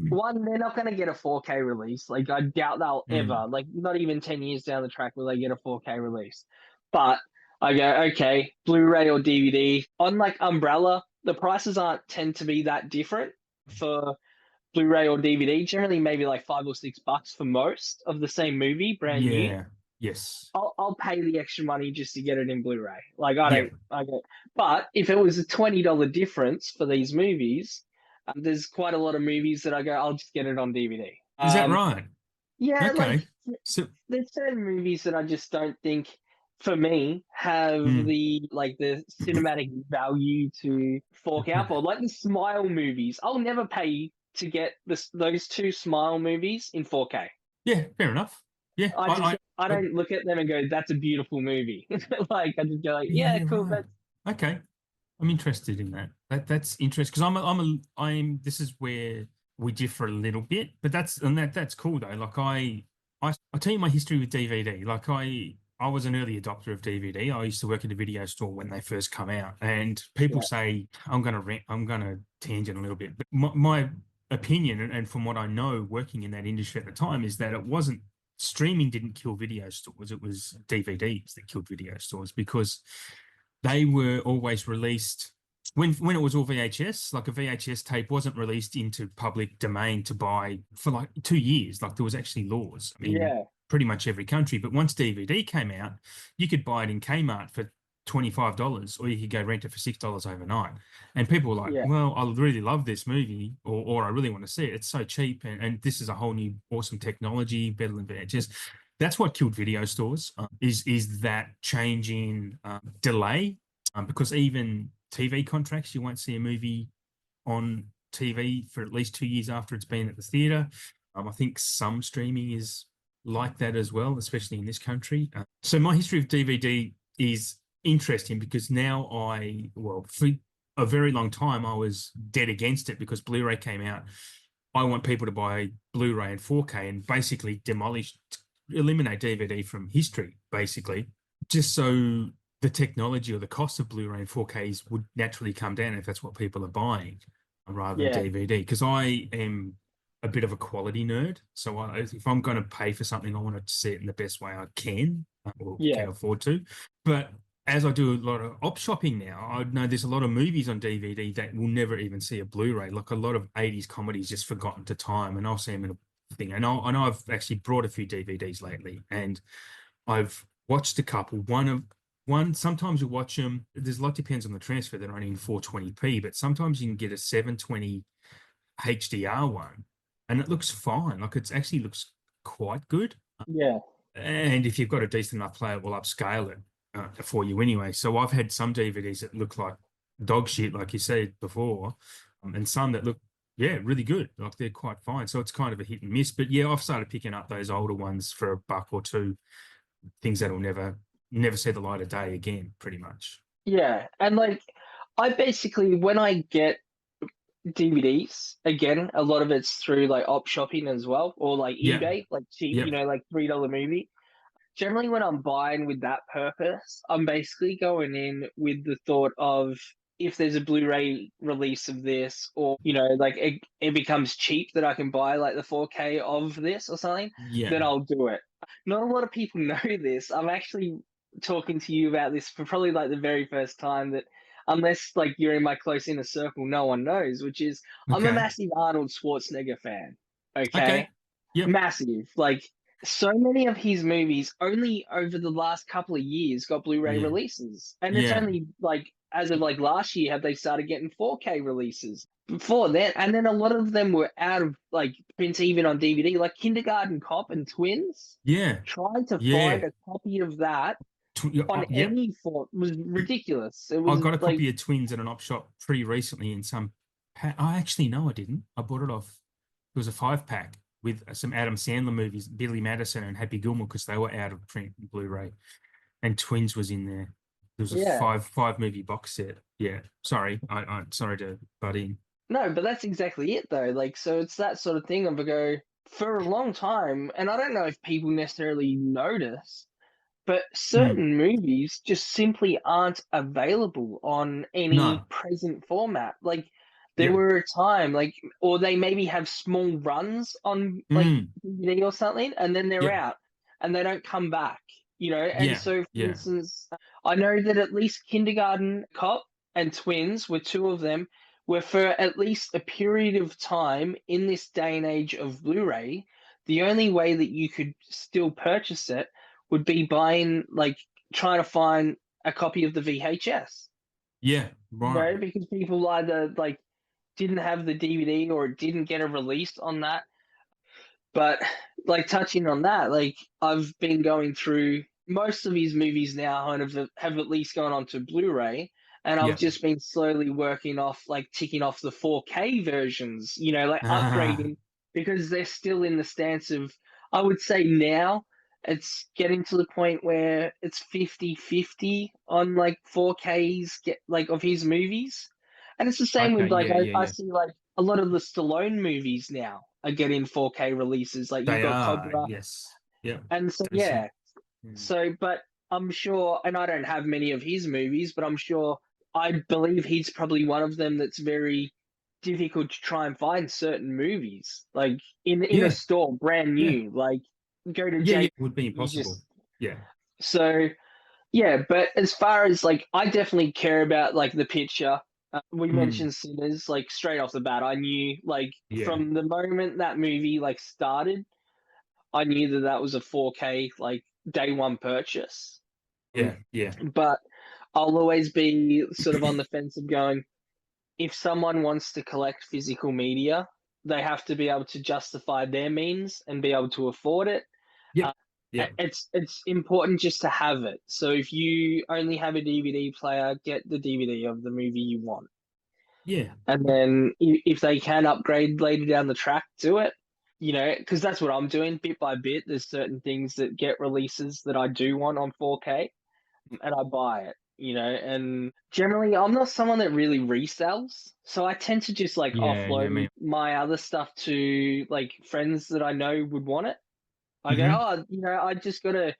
one, they're not going to get a 4K release. Like, I doubt they'll Mm. ever, like, not even 10 years down the track will they get a 4K release. But I go, okay, Blu-ray or DVD. On like Umbrella, the prices aren't tend to be that different for Blu-ray or DVD. Generally, maybe like $5 or $6 for most of the same movie, brand new. Yeah. Yes. I'll pay the extra money just to get it in Blu-ray. Like Yep. I go. But if it was a $20 difference for these movies, there's quite a lot of movies that I go, I'll just get it on DVD. Is that right? Yeah, like Okay. So, there's certain movies that I just don't think, for me, have mm. the cinematic value to fork out for. Like the Smile movies, I'll never pay to get those two Smile movies in 4K. Yeah, fair enough. Yeah. I I don't look at them and go, "That's a beautiful movie." Like I just go like, "Yeah, yeah, cool." right. Okay. I'm interested in that. That's interesting because this is where we differ a little bit, but that's cool though. Like I'll tell you my history with DVD. Like I was an early adopter of DVD. I used to work at a video store when they first come out, and people Yeah, say I'm gonna tangent a little bit, but my opinion and from what I know working in that industry at the time is that it wasn't streaming didn't kill video stores. It was DVDs that killed video stores because they were always released when it was all VHS. Like a VHS tape wasn't released into public domain to buy for like 2 years. Like there was actually laws in yeah, pretty much every country. But once DVD came out, you could buy it in Kmart for $25, or you could go rent it for $6 overnight. And people were like, yeah, well, I really love this movie, or I really want to see it. It's so cheap, and this is a whole new awesome technology, better than VHS. That's what killed video stores. Is that changing delay? because even TV contracts, you won't see a movie on TV for at least 2 years after it's been at the theater. I think some streaming is like that as well, especially in this country. So my history of DVD is interesting because now well, for a very long time, I was dead against it because Blu-ray came out. I want people to buy Blu-ray and 4K and basically eliminate DVD from history, basically, just so the technology or the cost of Blu-ray and 4Ks would naturally come down if that's what people are buying rather than Yeah, DVD. Because I am a bit of a quality nerd. So if I'm going to pay for something, I want to see it in the best way I can or yeah, can afford to. But as I do a lot of op shopping now, I know there's a lot of movies on DVD that will never even see a Blu-ray. Like a lot of 80s comedies just forgotten to time, and I'll see them in a thing. And I know I've actually brought a few DVDs lately, and I've watched a couple. Sometimes you watch them. There's a lot depends on the transfer. They're only in 420p, but sometimes you can get a 720 HDR one, and it looks fine. Like it actually looks quite good. yeah, And if you've got a decent enough player, we'll upscale it for you anyway. So I've had some DVDs that look like dog shit, like you said before, and some that look, yeah, really good. Like they're quite fine. So it's kind of a hit and miss. But yeah, I've started picking up those older ones for a buck or two, things that'll never see the light of day again, pretty much. yeah. And like, I basically, when I get DVDs, again, a lot of it's through like op shopping as well, or like Yeah, eBay, like cheap, yep, like $3 movie. Generally, when I'm buying with that purpose, I'm basically going in with the thought of if there's a Blu-ray release of this, or like it becomes cheap that I can buy like the 4K of this or something, yeah. then I'll do it. Not a lot of people know this. I'm actually talking to you about this for probably like the very first time that unless like you're in my close inner circle, no one knows, which is I'm a Okay, massive Arnold Schwarzenegger fan. okay, Okay. yep, Massive. Like so many of his movies only over the last couple of years got Blu-ray yeah, releases. And it's yeah, only like as of like last year have they started getting 4K releases. Before that, and then a lot of them were out of like print even on DVD, like Kindergarten Cop and Twins. yeah, Trying to find yeah. a copy of that on Yep. any form was ridiculous. It I was got a like, copy of Twins at an op shop pretty recently in some. I actually no, I didn't. I bought it off. It was a 5 pack with some Adam Sandler movies, Billy Madison and Happy Gilmore, because they were out of print and Blu-ray, and Twins was in there. There was a yeah. five movie box set. Yeah, sorry, I sorry to butt in. No, but that's exactly it though. Like, so it's that sort of thing of a go for a long time, and I don't know if people necessarily notice, but Mm, certain movies just simply aren't available on any no, present format. Like, there yep, were a time, like, or they maybe have small runs on like mm, DVD or something, and then they're yep, out and they don't come back, And yeah, so, for yeah, instance, I know that at least Kindergarten Cop and Twins were two of them, were for at least a period of time in this day and age of Blu-ray, the only way that you could still purchase it would be buying like trying to find a copy of the VHS, yeah, right, because people either like didn't have the DVD or didn't get a release on that. But like touching on that, like I've been going through most of his movies now kind of have at least gone on to Blu-ray, and I've yeah, just been slowly working off like ticking off the 4K versions, like ah, upgrading because they're still in the stance of I would say now it's getting to the point where it's 50-50 on like 4Ks get like of his movies. And it's the same okay, with like yeah, yeah, I yeah. see like a lot of the Stallone movies now are getting 4K releases. Like you've They got are, Cobra, yes, yeah, and so decent. yeah. Mm. So, but I'm sure, and I don't have many of his movies, but I'm sure I believe he's probably one of them that's very difficult to try and find certain movies like in a Yeah, store brand yeah, new. Like go to yeah, J, yeah. It would be you impossible. just Yeah. so yeah. But as far as like, I definitely care about like the picture. We Mm, mentioned Sinners like straight off the bat. I knew like yeah. from the moment that movie like started, I knew that that was a 4K like day one purchase. Yeah. Yeah. But I'll always be sort of on the fence of going, if someone wants to collect physical media, they have to be able to justify their means and be able to afford it. Yep. Uh, Yeah. It's important just to have it. So if you only have a DVD player, get the DVD of the movie you want. Yeah. And then if they can upgrade later down the track, do it. You know, because that's what I'm doing bit by bit. There's certain things that get releases that I do want on 4K, and I buy it. You know, and generally I'm not someone that really resells, so I tend to just like Yeah. Yeah. offload Me. my other stuff to like friends that I know would want it. I go, Hmm. oh, I just got a,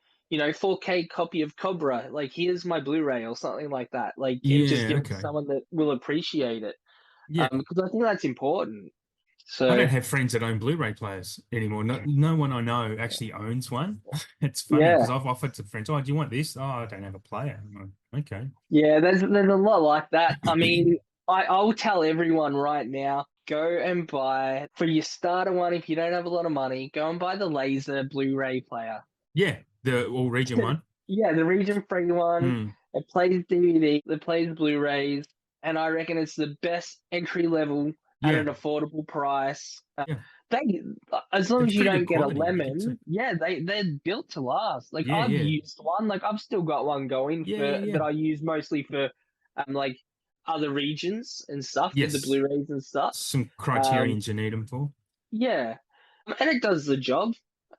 4K copy of Cobra. Like, here's my Blu-ray or something like that. Like, and just Yeah. give it to Okay. someone that will appreciate it. Yeah. Because I think that's important. I So, don't have friends that own Blu-ray players anymore. No one I know actually owns one. It's funny yeah, because I've offered to friends, "Oh, do you want this?" "Oh, I don't have a player." I'm like, okay. yeah, there's a lot like that. I mean, I'll tell everyone right now, go and buy for your starter one. If you don't have a lot of money, go and buy the laser Blu-ray player. Yeah, the all region one. Yeah, the region-free one. Hmm. It plays DVD, it plays Blu-rays, and I reckon it's the best entry level at Yeah, an affordable price. yeah. They, as long They're as you pretty don't good get a quality. You can see. lemon, yeah, they're built to last. Like Yeah, I've yeah, used one, like I've still got one going yeah, for yeah, yeah. that I use mostly for like other regions and stuff with the Yes, Blu-rays and stuff. some Um, criterions you need them for. yeah, and it does the job.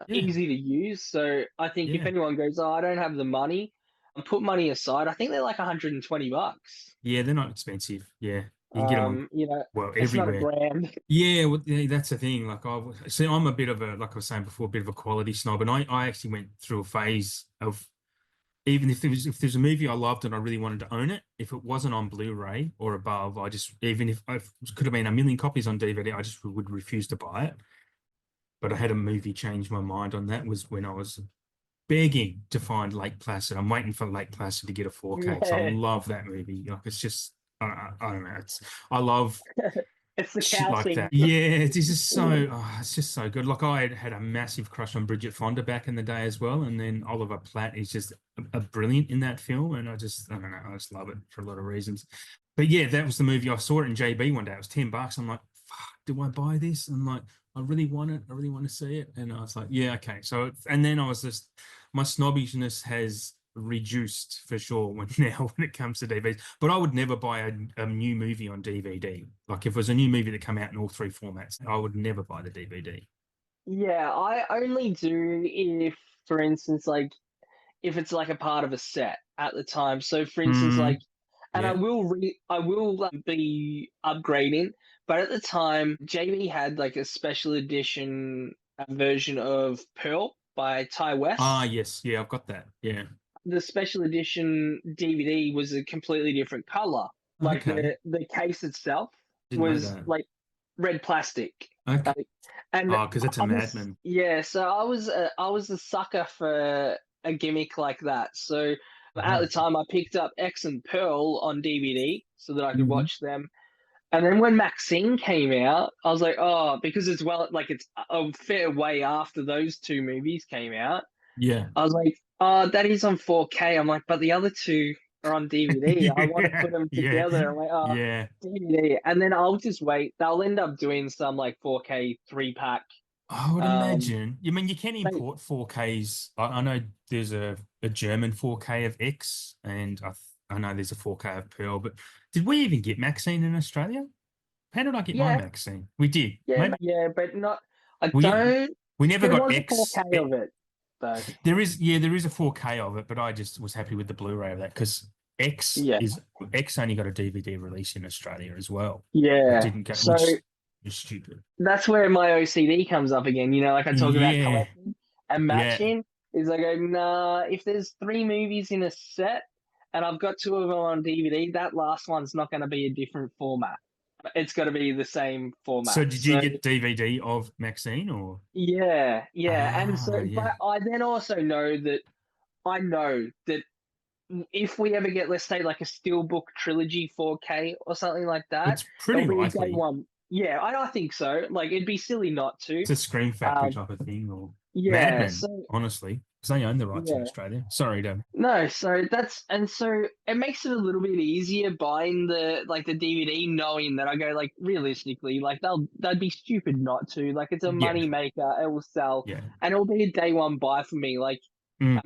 Yeah, Easy to use. So I think if yeah, anyone goes, "Oh, I don't have the money," and put money aside, I think they're like 120 bucks. yeah. They're not expensive. Yeah, you can get them on well It's not a everywhere. brand. Yeah, well, yeah, that's the thing. Like I see, I'm a bit of a like I was saying before, a bit of a quality snob, and I actually went through a phase of even if there's a movie I loved and I really wanted to own it, if it wasn't on Blu-ray or above, I just even if I could have been a million copies on DVD, I just would refuse to buy it. But I had a movie change my mind on that was when I was begging to find Lake Placid. I'm waiting for Lake Placid to get a 4K because I Yeah, love that movie. Like it's just I don't know. I love it's the shit cow like thing. that. Yeah, it's just so it's just so good. Like I had a massive crush on Bridget Fonda back in the day as well, and then Oliver Platt is just a brilliant in that film, and I don't know, I just love it for a lot of reasons. But yeah, that was the movie. I saw it in JB one day. It was $10. I'm like, fuck, do I buy this? I'm like, I really want it. I really want to see it. And I was like, yeah, okay. So and then I was just my snobbishness has reduced for sure when now when it comes to DVDs. But I would never buy a new movie on DVD. Like if it was a new movie that came out in all three formats, I would never buy the DVD. Yeah, I only do if, for instance, like if it's like a part of a set at the time. So, for instance, like, Mm, and yeah. I will be upgrading, but at the time, JB had like a special edition version of Pearl by Ty Ah, West. yes. Yeah, I've got that. Yeah. The special edition DVD was a completely different color. Like Okay. the case itself Didn't know was that. like red plastic. Okay. Like, and Oh, because it's a I was Madman. yeah, so I was a sucker for a gimmick like that. So at the Mhm. time, I picked up X and Pearl on DVD so that I could Mhm. watch them. And then when Maxine came out, I was like, oh, because it's well, like it's a fair way after those two movies came out. Yeah. I was like, oh, that is on 4K. I'm like, but the other two are on DVD. I want to Yeah. put them Yeah. together. I'm like, oh, Yeah. DVD. And then I'll just wait. They'll end up doing some like 4K 3 pack. I would Um, imagine. I mean, you can they, import 4Ks. I know there's a German 4K of X, and I know there's a 4K of Pearl. But did we even get Maxine in Australia? How did I get my yeah, Maxine? We did. Maybe yeah, but not. I we don't. we never There got was a X. 4K of it though. There is yeah, there is a 4K of it, but I just was happy with the Blu-ray of that because Yeah, X only got a DVD release in Australia as well. It yeah. didn't get, So which is stupid. that's where my OCD comes up again. Like I talk about Yeah, collecting and yeah. matching. Is I go, nah, if there's three movies in a set and I've got two of them on DVD, that last one's not going to be a different format. It's got to be the same So format. did you So get DVD of Maxine or? yeah, yeah. And so, Ah, but yeah. I then also I know that if we ever get, let's say, like a Steelbook trilogy 4K or something like that, It's it'll pretty be a day likely. one. Yeah, I think so. Like it'd be silly not to. It's a Scream Factory Um, type of thing, or Mad yeah. Men, So honestly, because they own the rights in yeah. Australia. Sorry, Dave. No, so so it makes it a little bit easier buying the DVD, knowing that I go like realistically, like they'd be stupid not to. Like it's a Yeah, money maker, it will sell, yeah. and it'll be a day one buy for me. Like Mm,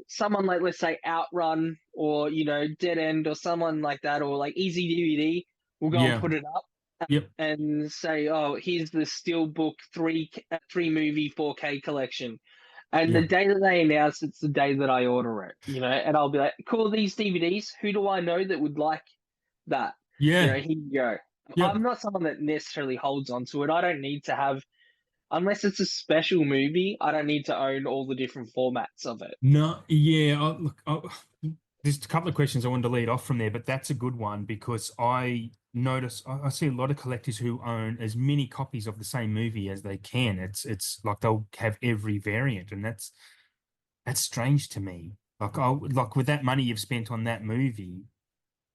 someone like let's say Outrun or Dead End or someone like that, or like Easy DVD will go and yeah, put it up yep, and say, oh, here's the Steelbook three movie 4K collection. And yeah, the day that they announce it's the day that I order it, and I'll be like, cool, these DVDs. Who do I know that would like that? yeah, Here you go. yep. I'm not someone that necessarily holds on to it. I don't need to have, unless it's a special movie, I don't need to own all the different formats of it. No, yeah. Look, there's a couple of questions I wanted to lead off from there, but that's a good one because I notice I see a lot of collectors who own as many copies of the same movie as they can. It's like they'll have every variant, and that's strange to me. Like with that money you've spent on that movie,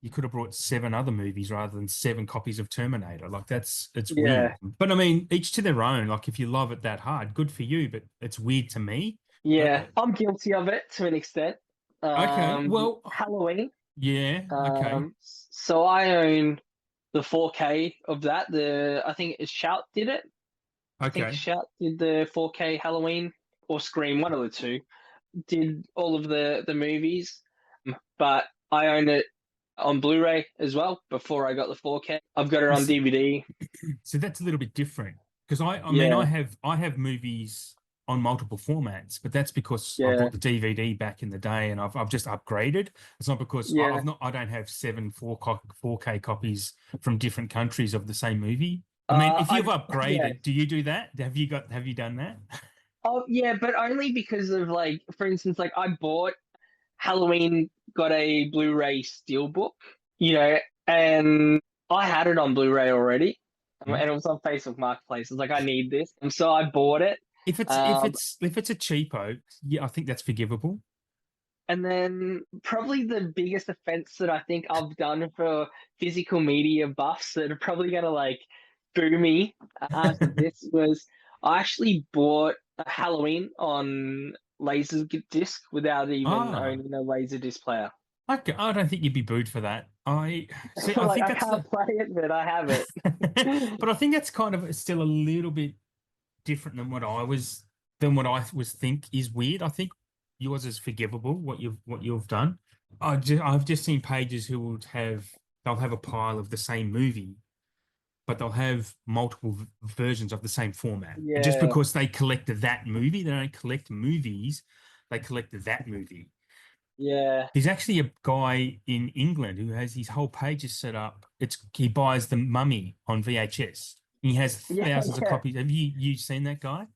you could have brought seven other movies rather than seven copies of Terminator. Like it's Yeah. weird. But I mean, each to their own. Like if you love it that hard, good for you. But it's weird to me. Uh, Yeah. I'm guilty of it to an extent. okay, well, Halloween. yeah, okay, So I own the 4K of that. I think it's Shout did it. I think okay. Shout did the 4K Halloween or Scream, one of the two. Did all of the movies, but I own it on Blu-ray as well before I got the 4K. I've got it on DVD. So that's a little bit different because I mean Yeah, I have movies on multiple formats, but that's because I yeah, bought the DVD back in the day and I've just upgraded. It's not because yeah. I've not I don't have 4K copies from different countries of the same movie. I mean, if you've I yeah. upgraded, do you do that? Have you done that? Oh yeah, but only because of like, for instance, like I bought Halloween got a Blu-ray Steelbook, and I had it on Blu-ray already, Hmm? and it was on Facebook Marketplace. I was like, I need this, and so I bought it. Um, If it's a cheapo, yeah, I think that's forgivable. and then probably the biggest offense that I think I've done for physical media buffs that are probably gonna like boo me after this was I actually bought a Halloween on Laserdisc without even Ah, owning a Laserdisc player. I don't think you'd be booed for that. I see. I Like think I that's the can't play it, but I have it. but I think that's kind of still a little bit different than what I was think is weird. I think yours is forgivable, what you've done. I've just seen pages who would have they'll have a pile of the same movie, but they'll have multiple versions of the same format. Just Yeah, because they collected that movie, they don't collect movies, they collected that movie. yeah, There's actually a guy in England who has his whole pages set up. He buys the Mummy on VHS. He has yeah, thousands of yeah. copies. Have you seen that guy?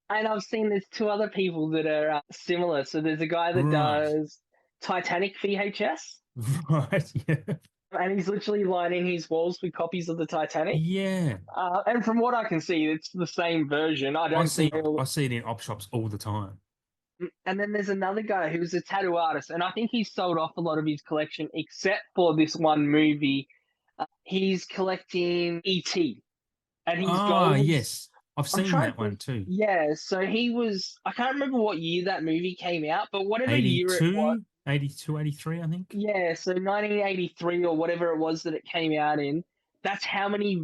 And I've seen there's two other people that are similar. So there's a guy that Right. does Titanic VHS, Right. Yeah. and he's literally lining his walls with copies of the Titanic. Yeah. And from what I can see, it's the same version. I don't think I he'll. see it in op shops all the time. And then there's another guy who's a tattoo artist, and I think he's sold off a lot of his collection except for this one movie. He's collecting ET, and his Ah, goal is. yes. I've I'm seen trying that to one think. too. Yeah, so he was. I can't remember what year that movie came out, but whatever year it was. 82, 82, 83, I think. Yeah, so 1983 or whatever it was that it came out in. That's how many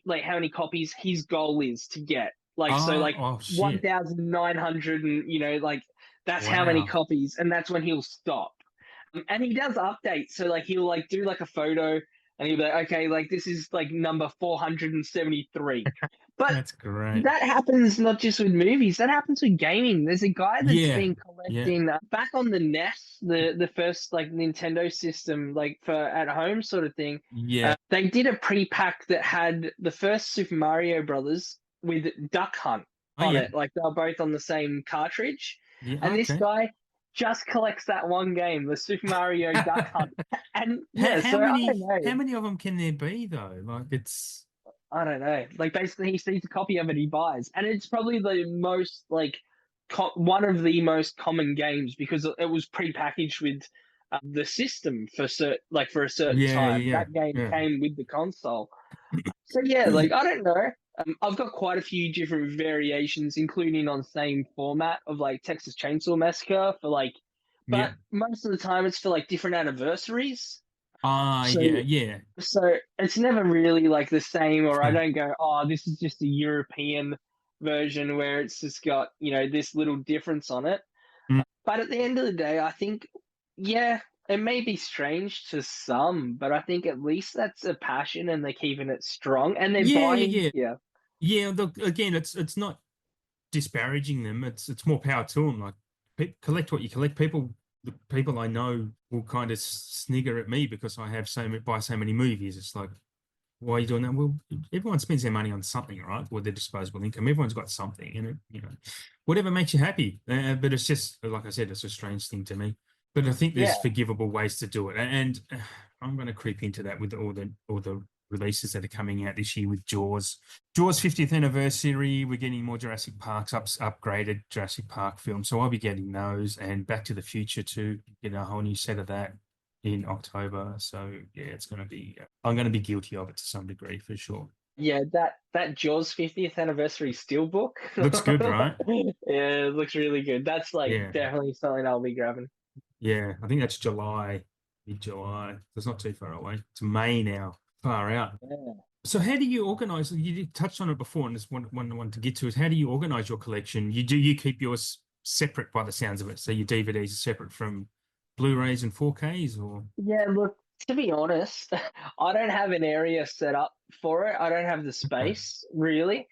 like how many copies his goal is to get. Like so, Ah, like oh shit. 1,900, and like that's how many Wow. copies, and that's when he'll stop. And he does updates, so like he'll like do like a photo, and he'll be like, okay, like this is like number 473. But That's great. that happens not just with movies, that happens with gaming. There's a guy that's Yeah. been Yeah. collecting back on the NES, the first like Nintendo system, like for at home sort of thing. Yeah. They did a pre-pack that had the first Super Mario Brothers with Duck Hunt Oh on yeah. it, like they were both on the same cartridge. Yeah. And this Okay. guy just collects that one game, the Super Mario Duck Hunt. And yeah, so I don't How know. many of them can there be though? Like it's I don't know. Like basically, he sees a copy of it, he buys, and it's probably the most like one of the most common games because it was pre-packaged with the system for for a certain yeah, time. yeah, That game yeah. came with the console. So yeah, like I don't know. I've got quite a few different variations, including on same format of like Texas Chainsaw Massacre for like, but Yep. most of the time it's for like different anniversaries. Ah, So yeah, yeah. so it's never really like the same, or I Huh. don't go, oh, this is just a European version where it's just got, this little difference on it. Mm. But at the end of the day, I think, yeah, it may be strange to some, but I think at least that's a passion and they're keeping it strong and they're Yeah, yeah, buying. yeah. Yeah. Yeah, look, again, it's not disparaging them. It's more power to them. Like, collect what you collect. The people I know will kind of snigger at me because I have buy so many movies. It's like, why are you doing that? Well, everyone spends their money on something, right? With their disposable income, everyone's got something, and whatever makes you happy. But it's just like I said, it's a strange thing to me. But I think Yeah. there's forgivable ways to do it, and I'm going to creep into that with all the releases that are coming out this year with Jaws 50th anniversary. We're getting more Jurassic Parks, upgraded Jurassic Park films, so I'll be getting those, and Back to the Future too. Get a whole new set of that in October. So yeah, it's going to be. I'm going to be guilty of it to some degree for sure. Yeah, that Jaws 50th anniversary steelbook. Looks good, right? Yeah, it looks really good. That's like Yeah, definitely something I'll be grabbing. yeah. I think that's July, mid-July. It's not too far away. It's May now. Far out. Yeah. So how do you organize? Touched on it before, and this one to get to is how do you organize your collection? You keep yours separate by the sounds of it. So your DVDs are separate from Blu-rays and 4Ks, or Yeah, look, to be honest, I don't have an area set up for it. I don't have the space really.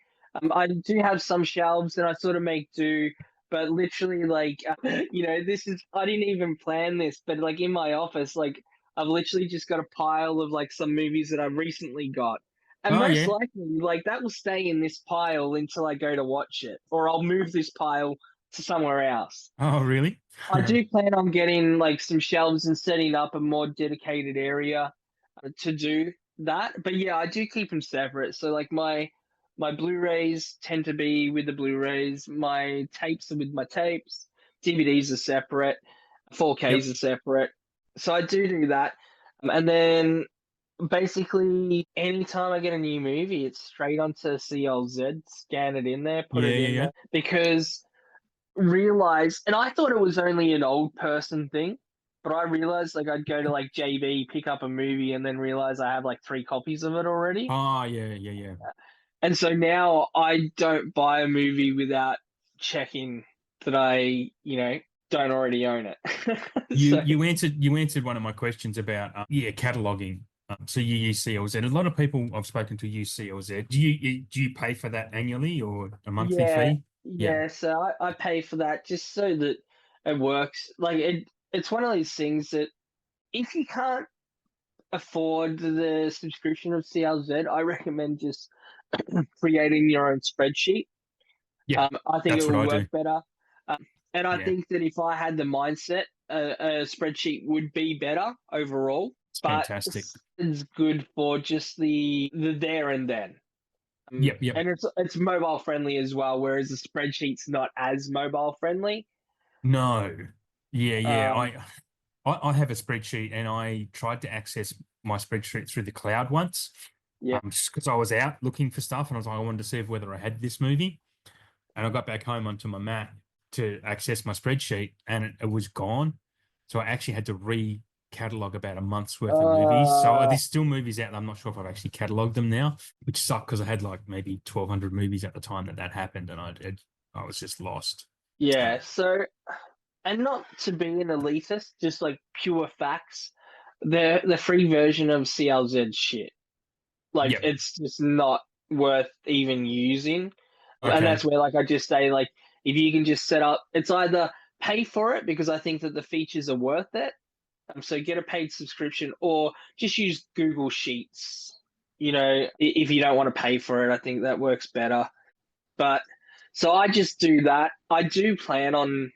I do have some shelves and I sort of make do, but literally, like, this is, I didn't even plan this, but like in my office, like, I've literally just got a pile of like some movies that I've recently got. And oh most yeah, likely, like, that will stay in this pile until I go to watch it, or I'll move this pile to somewhere else. oh really? I do plan on getting like some shelves and setting up a more dedicated area to do that. But yeah, I do keep them separate. So like my Blu-rays tend to be with the Blu-rays, my tapes are with my tapes, DVDs are separate, Yep. 4Ks are separate. So I do that. And then basically anytime I get a new movie, it's straight onto CLZ, scan it in there, put Yeah, it yeah, in yeah. there because realize, and I thought it was only an old person thing, but I realized like I'd go to like JB, pick up a movie, and then realize I have like 3 copies of it already. Oh yeah, yeah, yeah. And so now I don't buy a movie without checking that I, don't already own it. You So you answered one of my questions about yeah cataloging. So you use CLZ. A lot of people I've spoken to use CLZ. Do you pay for that annually or a monthly yeah, fee? Yeah. yeah. So I pay for that just so that it works. Like it's one of those things that if you can't afford the subscription of CLZ, I recommend just creating your own spreadsheet. Yeah. I think it That's what will I work do. better. Um, and I Yeah. think that if I had the mindset, a spreadsheet would be better overall. It's But fantastic. it's good for just the there and then. Yep, yep. And it's mobile friendly as well, whereas the spreadsheet's not as mobile friendly. No. Yeah, yeah. Um, I have a spreadsheet and I tried to access my spreadsheet through the cloud once. yeah. Just because I was out looking for stuff and I was like, I wanted to see whether I had this movie. And I got back home onto my Mac to access my spreadsheet and it was gone. So I actually had to re-catalog about a month's worth of movies. So Uh, there's still movies out there. I'm not sure if I've actually cataloged them now, which sucked because I had like maybe 1,200 movies at the time that happened and I was just lost. So yeah. So and not to be an elitist, just like pure facts. The free version of CLZ shit. Like yeah. it's just not worth even using. And Okay. that's where like I just say like if you can just set up it's either pay for it because I think that the features are worth it. So get a paid subscription or just use Google Sheets. If you don't want to pay for it, I think that works better. But so I just do that. I do plan on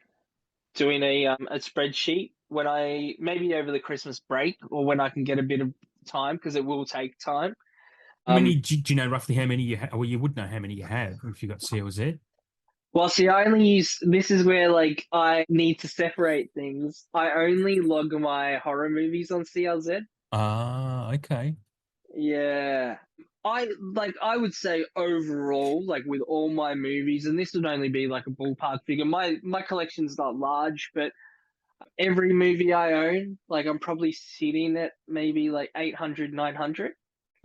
doing a spreadsheet when I maybe over the Christmas break or when I can get a bit of time because it will take time. How many Um, do you know roughly how many you have? Well, you would know how many you have if you got CLZ. well, see, I only use this is where like I need to separate things. I only log my horror movies on CLZ. Ah, okay. Yeah, I would say overall, like with all my movies, and this would only be like a ballpark figure. My collection's not large, but every movie I own, like I'm probably sitting at maybe like 800, 900.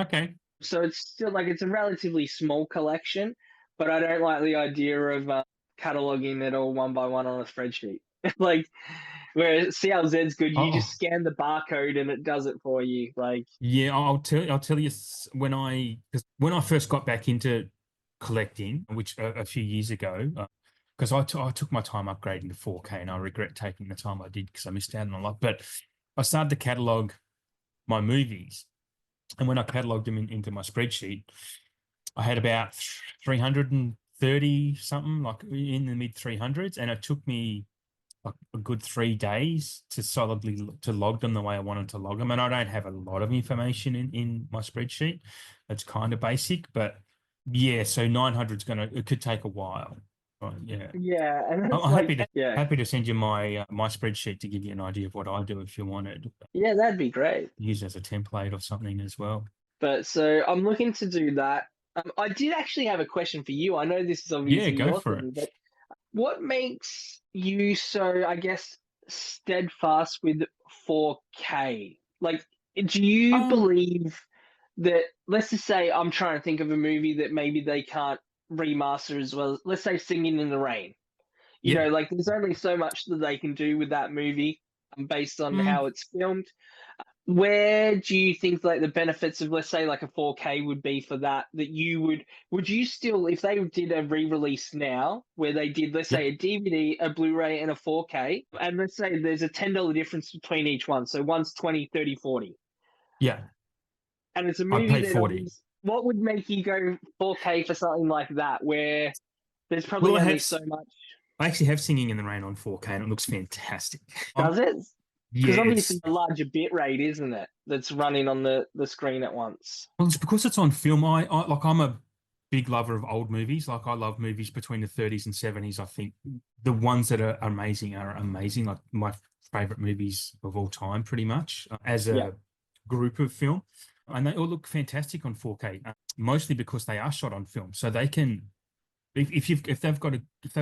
Okay. So it's still like it's a relatively small collection, but I don't like the idea of cataloging it all one by one on a spreadsheet. Like where CLZ's good, you just Oh, scan the barcode and it does it for you. Like yeah. I'll tell you when because when I first got back into collecting, which a few years ago, because I took my time upgrading to 4K, and I regret taking the time I did because I missed out on a lot. But I started to catalog my movies, and when I cataloged them into my spreadsheet, I had about 330 something, like in the mid 300s, and it took me a good 3 days to solidly to log them the way I wanted to log them. And I don't have a lot of information in my spreadsheet. It's kind of basic, but yeah, so 900 is it could take a while. Right, yeah. yeah, and it's I'm like yeah, happy to send you my spreadsheet to give you an idea of what I do if you wanted. yeah, that'd be great. Use as a template or something as well. But so I'm looking to do that. I did actually have a question for you. I know this is Yeah, obviously go your for it. thing, but what makes you so, I guess, steadfast with 4K? Like, do you Um, believe that, let's just say I'm trying to think of a movie that maybe they can't remaster as well. Let's say Singing in the Rain. You yeah. know, like there's only so much that they can do with that movie based on Mm, how it's filmed. Where do you think like the benefits of, let's say, like a 4K would be for that? That you would you still, if they did a re-release now where they did, let's yeah, say, a DVD, a Blu-ray, and a 4K, and let's say there's a $10 difference between each one, so one's 20, 30, 40, yeah. and it's a I'd movie pay that 40. obviously, what would make you go 4K for something like that where there's Well, probably only so much? I actually have Singing in the Rain on 4K, and it looks fantastic. Does it? Yeah, Because obviously a larger bit rate, isn't it? That's running on the screen at once. well, it's because it's on film. I'm a big lover of old movies. Like I love movies between the 30s and 70s. I think the ones that are amazing are amazing. Like my favorite movies of all time, pretty much, as Yeah. a group of film, and they all look fantastic on 4K. Mostly because they are shot on film, so they can. If they've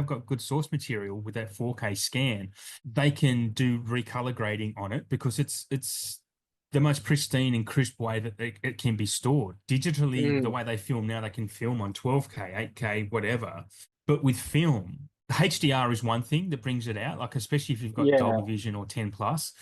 got good source material with that 4K scan, they can do recolor grading on it because it's the most pristine and crisp way that it can be stored. Digitally, the Mm, way they film now, they can film on 12K, 8K, whatever. But with film, HDR is one thing that brings it out, like especially if you've got yeah. Dolby Vision or 10 plus.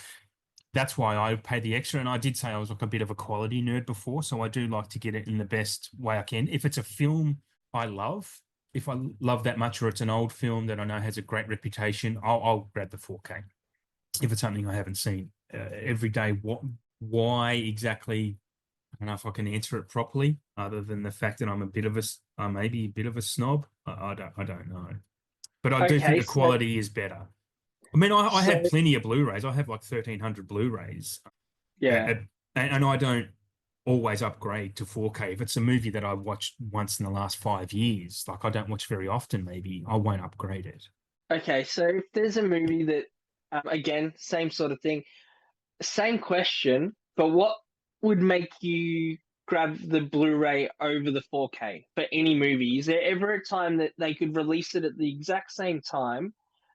That's why I pay the extra. And I did say I was like a bit of a quality nerd before, so I do like to get it in the best way I can. If it's a film I love, if I love that much, or it's an old film that I know has a great reputation, I'll grab the 4K. If it's something I haven't seen every day, why exactly? I don't know if I can answer it properly, other than the fact that I'm a bit of maybe a bit of a snob. I don't know, but I do think Okay, the so quality is better. I mean, I so have plenty of Blu-rays. I have like 1,300 Blu-rays, yeah. and I don't always upgrade to 4K. If it's a movie that I watched once in the last 5 years, like I don't watch very often, maybe I won't upgrade it. Okay, so if there's a movie that again, same sort of thing, same question, but what would make you grab the Blu-ray over the 4K for any movie? Is there ever a time that they could release it at the exact same time,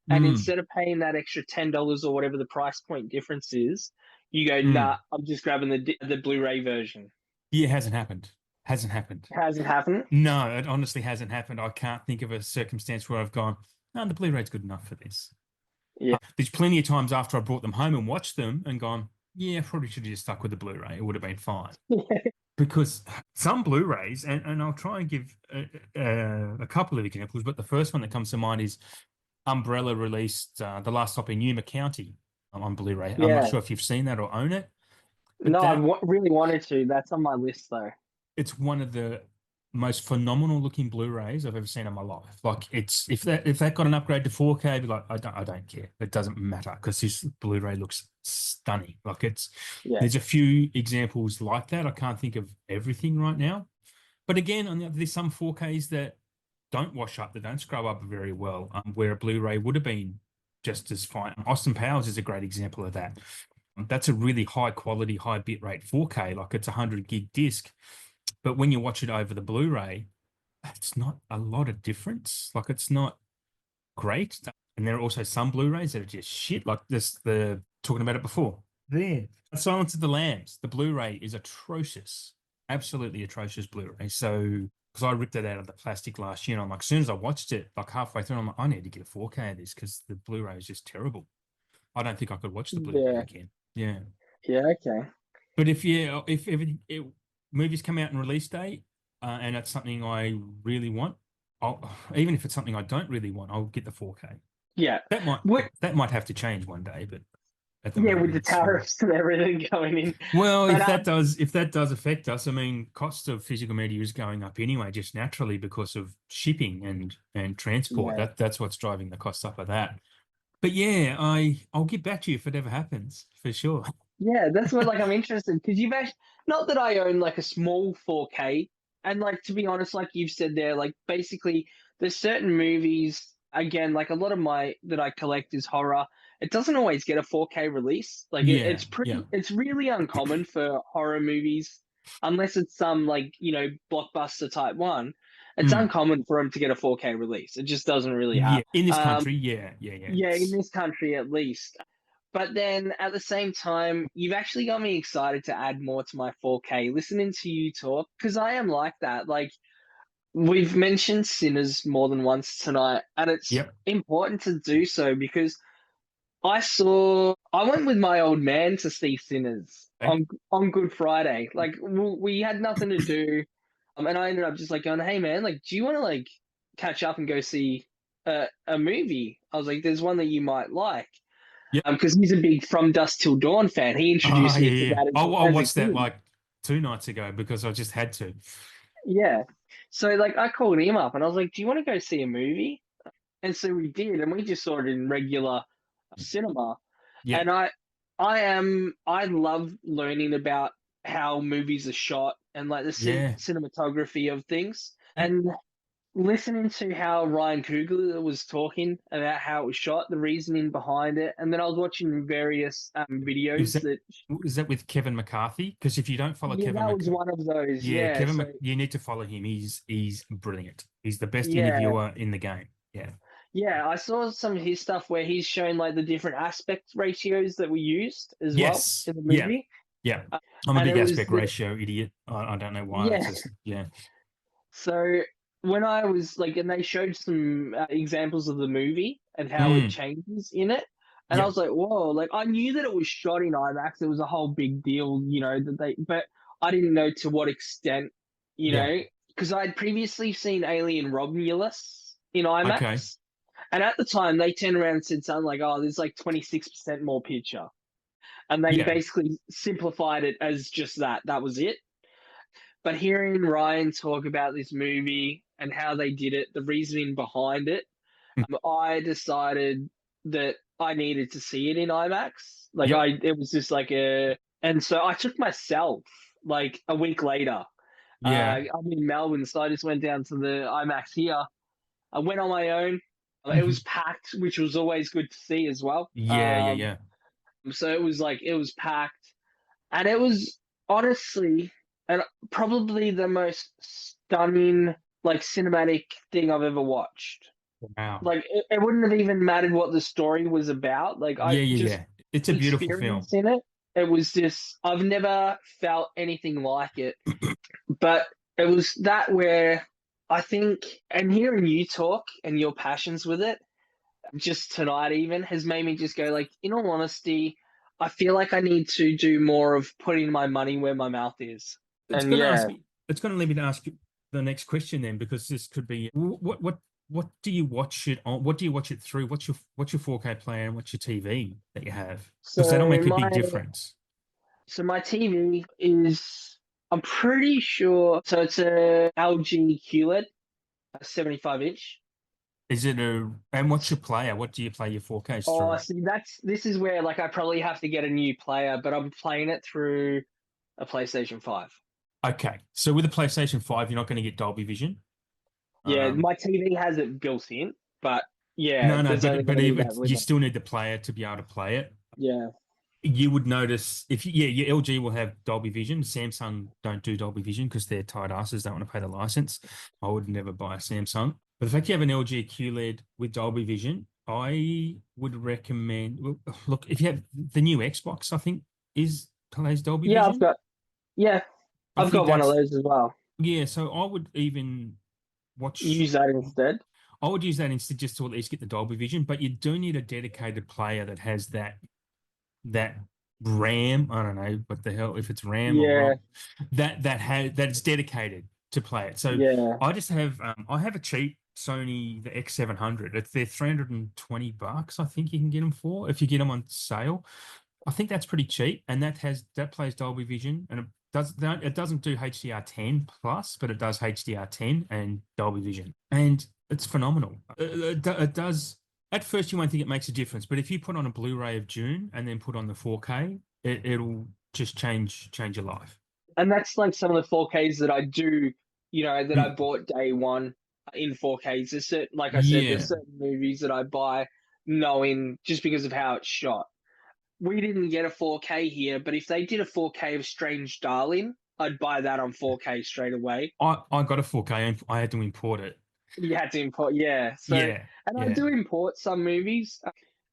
and Mm, instead of paying that extra $10 or whatever the price point difference is, you go, mm. nah, I'm just grabbing the Blu-ray version? Yeah, it hasn't happened. Hasn't happened. Hasn't happened. No, it honestly hasn't happened. I can't think of a circumstance where I've gone, no, the Blu-ray's good enough for this. Yeah, There's plenty of times after I brought them home and watched them and gone, yeah, probably should have just stuck with the Blu-ray. It would have been fine. Because some Blu-rays, and I'll try and give a couple of examples, but the first one that comes to mind is Umbrella released The Last Stop in Yuma County on Blu-ray. I'm not yeah. sure if you've seen that or own it, but No, I that really wanted to. That's on my list though. it's one of the most phenomenal looking Blu-rays I've ever seen in my life. Like it's if that got an upgrade to 4K, I'd be like, I don't care. It doesn't matter because this Blu-ray looks stunning. Like Yeah. there's a few examples like that. I can't think of everything right now. But again, there's some 4Ks that don't wash up, that don't scrub up very well, where a Blu-ray would have been just as fine. Austin Powers is a great example of that. That's a really high quality, high bitrate 4K, like it's a 100 gig disc. But when you watch it over the Blu-ray, it's not a lot of difference. Like it's not great. And there are also some Blu-rays that are just shit. Like this, the talking about it before. There. Silence of the Lambs. The Blu-ray is atrocious. Absolutely atrocious Blu-ray. So because I ripped it out of the plastic last year, and I'm like, as soon as I watched it, like halfway through, I'm like, I need to get a 4K of this because the Blu-ray is just terrible. I don't think I could watch the Blu-ray Yeah. again. Yeah. Yeah. Okay. But if everything movies come out in release date, and it's something I really want, I'll even if it's something I don't really want, I'll get the 4K. Yeah. That might What? that might have to change one day, but at the Yeah, with moment the it's fine. tariffs and everything going in. Well, But if that does affect us, I mean, cost of physical media is going up anyway, just naturally because of shipping and transport. yeah. That's what's driving the cost up of that. But yeah, I'll get back to you if it ever happens, for sure. Yeah, that's what like I'm interested because you've actually not that I own like a small 4K, and like to be honest, like you've said there, like basically there's certain movies again, like a lot of my that I collect is horror. It doesn't always get a 4K release. Like Yeah, it's yeah. pretty, it's really uncommon for horror movies, unless it's some like blockbuster type one. It's Mm. uncommon for them to get a 4K release. It just doesn't really Yeah, happen. in this country, yeah. Yeah, in It's this country at least. But then at the same time, you've actually got me excited to add more to my 4K. Listening to you talk, because I am like that. Like we've mentioned Sinners more than once tonight, and it's yep. important to do so because I went with my old man to see Sinners Okay. on Good Friday. Like we had nothing to do, and I ended up just like going, "Hey man, like, do you want to like catch up and go see a movie?" I was like, "There's one that you might like." Yep. Because he's a big From Dusk Till Dawn fan. He Oh introduced yeah, me to yeah. that I as a watched that kid. like 2 nights ago because I just had to. Yeah. So like I called him up and I was like, "Do you want to go see a movie?" And so we did, and we just saw it in regular cinema. Yep. And I love learning about how movies are shot and like the Yeah. cinematography of things. Yep. And listening to how Ryan Coogler was talking about how it was shot, the reasoning behind it, and then I was watching various Is videos that that is that with Kevin McCarthy? Because if you don't follow yeah, Kevin that was McCarthy, one of those. yeah, Yeah, so You need to follow him. He's brilliant. He's the best yeah, interviewer in the game. Yeah. yeah, I saw some of his stuff where he's shown like the different aspect ratios that we used as well Yes. in the Yeah. movie, Yeah. I'm a and big it was aspect ratio idiot. I don't know why. It's yeah. just yeah. So when I was like, and they showed some examples of the movie and how it Mm. changes in it, and I Yep. was like, whoa! Like I knew that it was shot in IMAX. It was a whole big deal, but I didn't know to what extent, Yeah. because I'd previously seen Alien Romulus in Okay. IMAX, and at the time they turned around and said something like, "Oh, there's like 26% more picture," and they Yeah. basically simplified it as just that. That was it. But hearing Ryan talk about this movie and how they did it, the reasoning behind it, Mm. I decided that I needed to see it in IMAX. Yep. It was just like and so I took myself like a week later. Yeah. I'm in Melbourne, so I just went down to the IMAX here. I went on my own. It was Mhm. packed, which was always good to see as well. Yeah. So it was packed, and it was honestly and probably the most stunning like cinematic thing I've ever watched. Wow. Like it wouldn't have even mattered what the story was about. Like I just Yeah. It's a beautiful film. experience in it. It was just I've never felt anything like it. But it was that where I think and hearing you talk and your passions with it just tonight even has made me just go like in all honesty I feel like I need to do more of putting my money where my mouth is. It's And going to yeah, ask me. It's going to lead me to ask you the next question then, because this could be what do you watch it on? What do you watch it through? What's your 4K player and what's your TV that you have? Because that'll so make a big difference. my TV is I'm pretty sure so it's a LG QLED, a 75-inch. Is it a and what's your player? What do you play your 4Ks Oh, through? see, this is where like I probably have to get a new player, but I'm playing it through a PlayStation 5. Okay, so with the PlayStation 5, you're not going to get Dolby Vision. Yeah, Um, my TV has it built in, but yeah, no, there's only but going to be that you limit. still need the player to be able to play it. Yeah. You would notice if your LG will have Dolby Vision. Samsung don't do Dolby Vision because they're tight asses, don't want to pay the license. I would never buy a Samsung. But the fact you have an LG QLED with Dolby Vision, I would recommend. Look, if you have the new Xbox, I think plays Dolby Yeah, Vision. yeah, I I've think got one of that's those as well. yeah. So I would even watch. Use that instead. I would use that instead just to at least get the Dolby Vision. But you do need a dedicated player that has that RAM. I don't know what the hell if it's RAM or Yeah, ROM that it's dedicated to play it. So yeah. I have a cheap Sony the X700. They're $320. I think you can get them for if you get them on sale. I think that's pretty cheap, and that plays Dolby Vision, and it doesn't do HDR10 plus, but it does HDR10 and Dolby Vision, and it's phenomenal. It does. At first, you won't think it makes a difference, but if you put on a Blu-ray of June and then put on the 4K, it'll just change your life. And that's like some of the 4Ks that I do, that I Mm, bought day one in 4Ks. There's certain, like I said, there's yeah, certain movies that I buy knowing just because of how it's shot. We didn't get a 4K here, but if they did a 4K of Strange Darling, I'd buy that on 4K straight away. I got a 4K and I had to import it. You had to import, yeah. So, Yeah, and I yeah, do import some movies,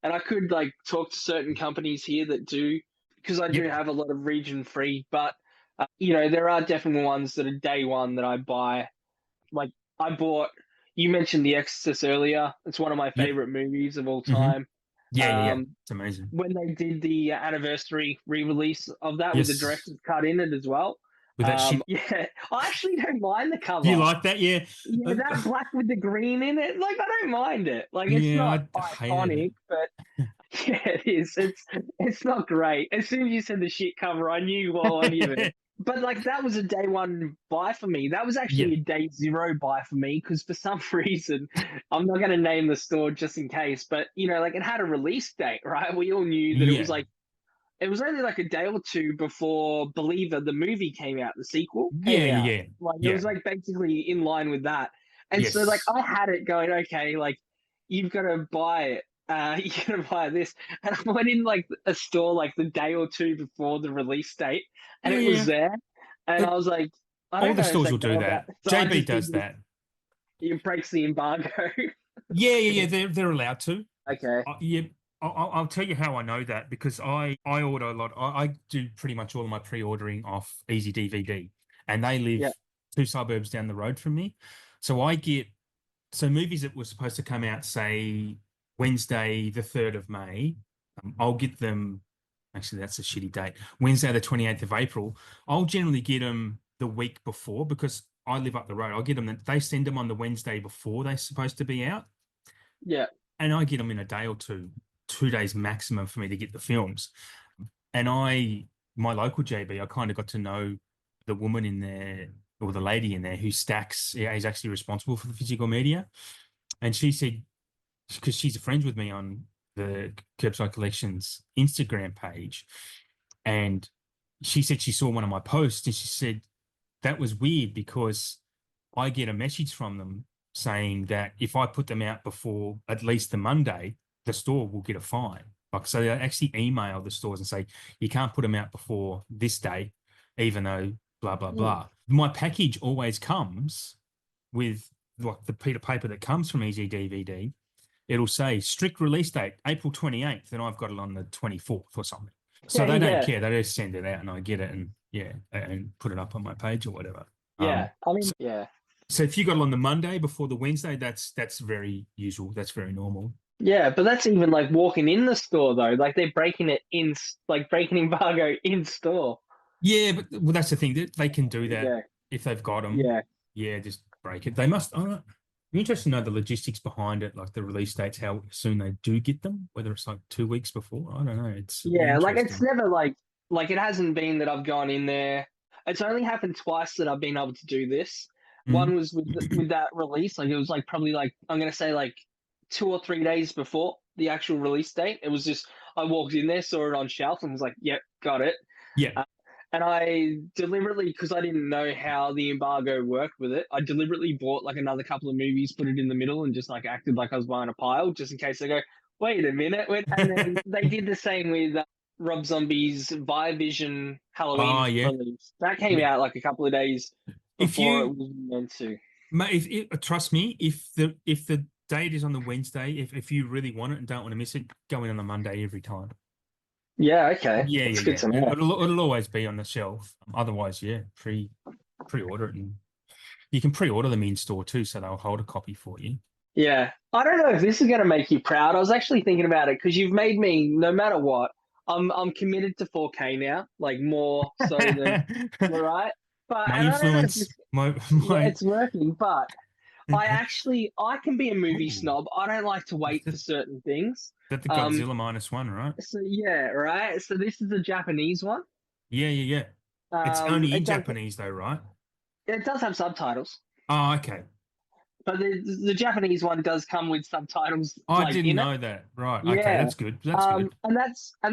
and I could like talk to certain companies here that do, because I do yep, have a lot of region free. But there are definitely ones that are day one that I buy. Like I bought. You mentioned The Exorcist earlier. It's one of my yep. favorite movies of all Hmm. time. Yeah. Um, It's amazing. when they did the anniversary re-release of that with the Yes, director's cut in it as well. with that shit. Yeah, I actually don't mind the Do you cover. like that? Yeah. Yeah, Uh, that black with the green in it, like I don't mind it. Like it's yeah, not I hated it. iconic, but yeah, it is. It's not great. As soon as you said the shit cover, I knew well on you there. But like that was a day one buy for me. That was Yeah. actually a day zero buy for me because for some reason, I'm not going to name the store just in case, but like it had a release date, right? We all knew that Yeah. it was only like a day or two before Believer, the movie came out, the sequel Yeah, came out. yeah, Like it yeah. was like basically in line with that. And so like Yes. I had it going, okay, like you've got to buy it. You gotta buy this. And I went in like a store like the day or two before the release date and Yeah, it was yeah. there. And I It, was like, I all don't the know if stores they will do know about that. this. So I JB just did does this. that. It breaks the embargo. Yeah. They're allowed to. Okay. Yeah. I'll tell you how I know that because I order a lot. I do pretty much all of my pre-ordering off Easy DVD, and they Yeah. live 2 suburbs down the road from me. So I get movies that were supposed to come out, say Wednesday, the 3rd of May. I'll get them. Actually, that's a shitty date. Wednesday, the 28th of April. I'll generally get them the week before because I live up the road. I'll get them. They send them on the Wednesday before they're supposed to be out, Yeah. and I get them in a day or two, 2 days maximum for me to get the films. And my local JB, I kind of got to know the woman in there or the lady in there who stacks. Yeah, is actually responsible for the physical media, and she said because she's friends with me on the KerbSide Collections Instagram page, and she said she saw one of my posts and she said that was weird because I get a message from them saying that if I put them out before at least the Monday, the store will get a fine. Like, so they actually email the stores and say, you can't put them out before this day, even though blah, blah, Hmm. blah. My package always comes with like the piece of paper that comes from Easy DVD. It'll say strict release date, April 28th, and I've got it on the 24th or something. So they don't Yeah. care. They just send it out and I get it and yeah, and put it up on my page or whatever. Yeah. I mean, So, yeah. so if you got it on the Monday before the Wednesday, that's very usual. That's very normal. Yeah, but that's even like walking in the store though. Like they're breaking it in, like breaking embargo in store. Yeah, but well, that's the thing. They can do that Yeah, if they've got them. yeah, Yeah, just break it. They must. Be interested to know the logistics behind it, like the release dates, how soon they do get them, whether it's like 2 weeks before. I don't know. It'll be yeah. Like it's interesting. never like it hasn't been that I've gone in there. It's only happened twice that I've been able to do this. Mm. One was with that release. Like it was like probably like I'm gonna say like 2 or 3 days before the actual release date. It was just I walked in there, saw it on shelf, and was like, "Yep, got it." Yeah, And I deliberately, because I didn't know how the embargo worked with it, I deliberately bought like another couple of movies, put it in the middle, and just like acted like I was buying a pile, just in case they go, wait a minute. And then they did the same with Rob Zombie's Vision Oh Halloween yeah. release. That came Ma- out like a couple of days If before it you, was meant to. trust me, if the date is on the Wednesday, if you really want it and don't want to miss it, go in on the Monday every time. Yeah, okay. Yeah, That's yeah, good yeah. to know. It'll always be on the shelf. Otherwise, yeah, pre-order it, and you can pre-order them in store too, so they'll hold a copy for you. Yeah. I don't know if this is going to make you proud. I was actually thinking about it because you've made me, no matter what, I'm committed to 4K now, like more so than, right? But, My and I don't know if influence, this, my yeah, my. it's working, but I can be a movie Ooh, snob. I don't like to is wait for certain things. that the Um, Godzilla -1, right? so yeah, right. So this is a Japanese one. Yeah, yeah, yeah. It's only in It does Japanese though, right? have subtitles, Oh, okay. but the Japanese one does come with subtitles I like didn't in it. know that. Right. Okay, Yeah. that's good. That's good. And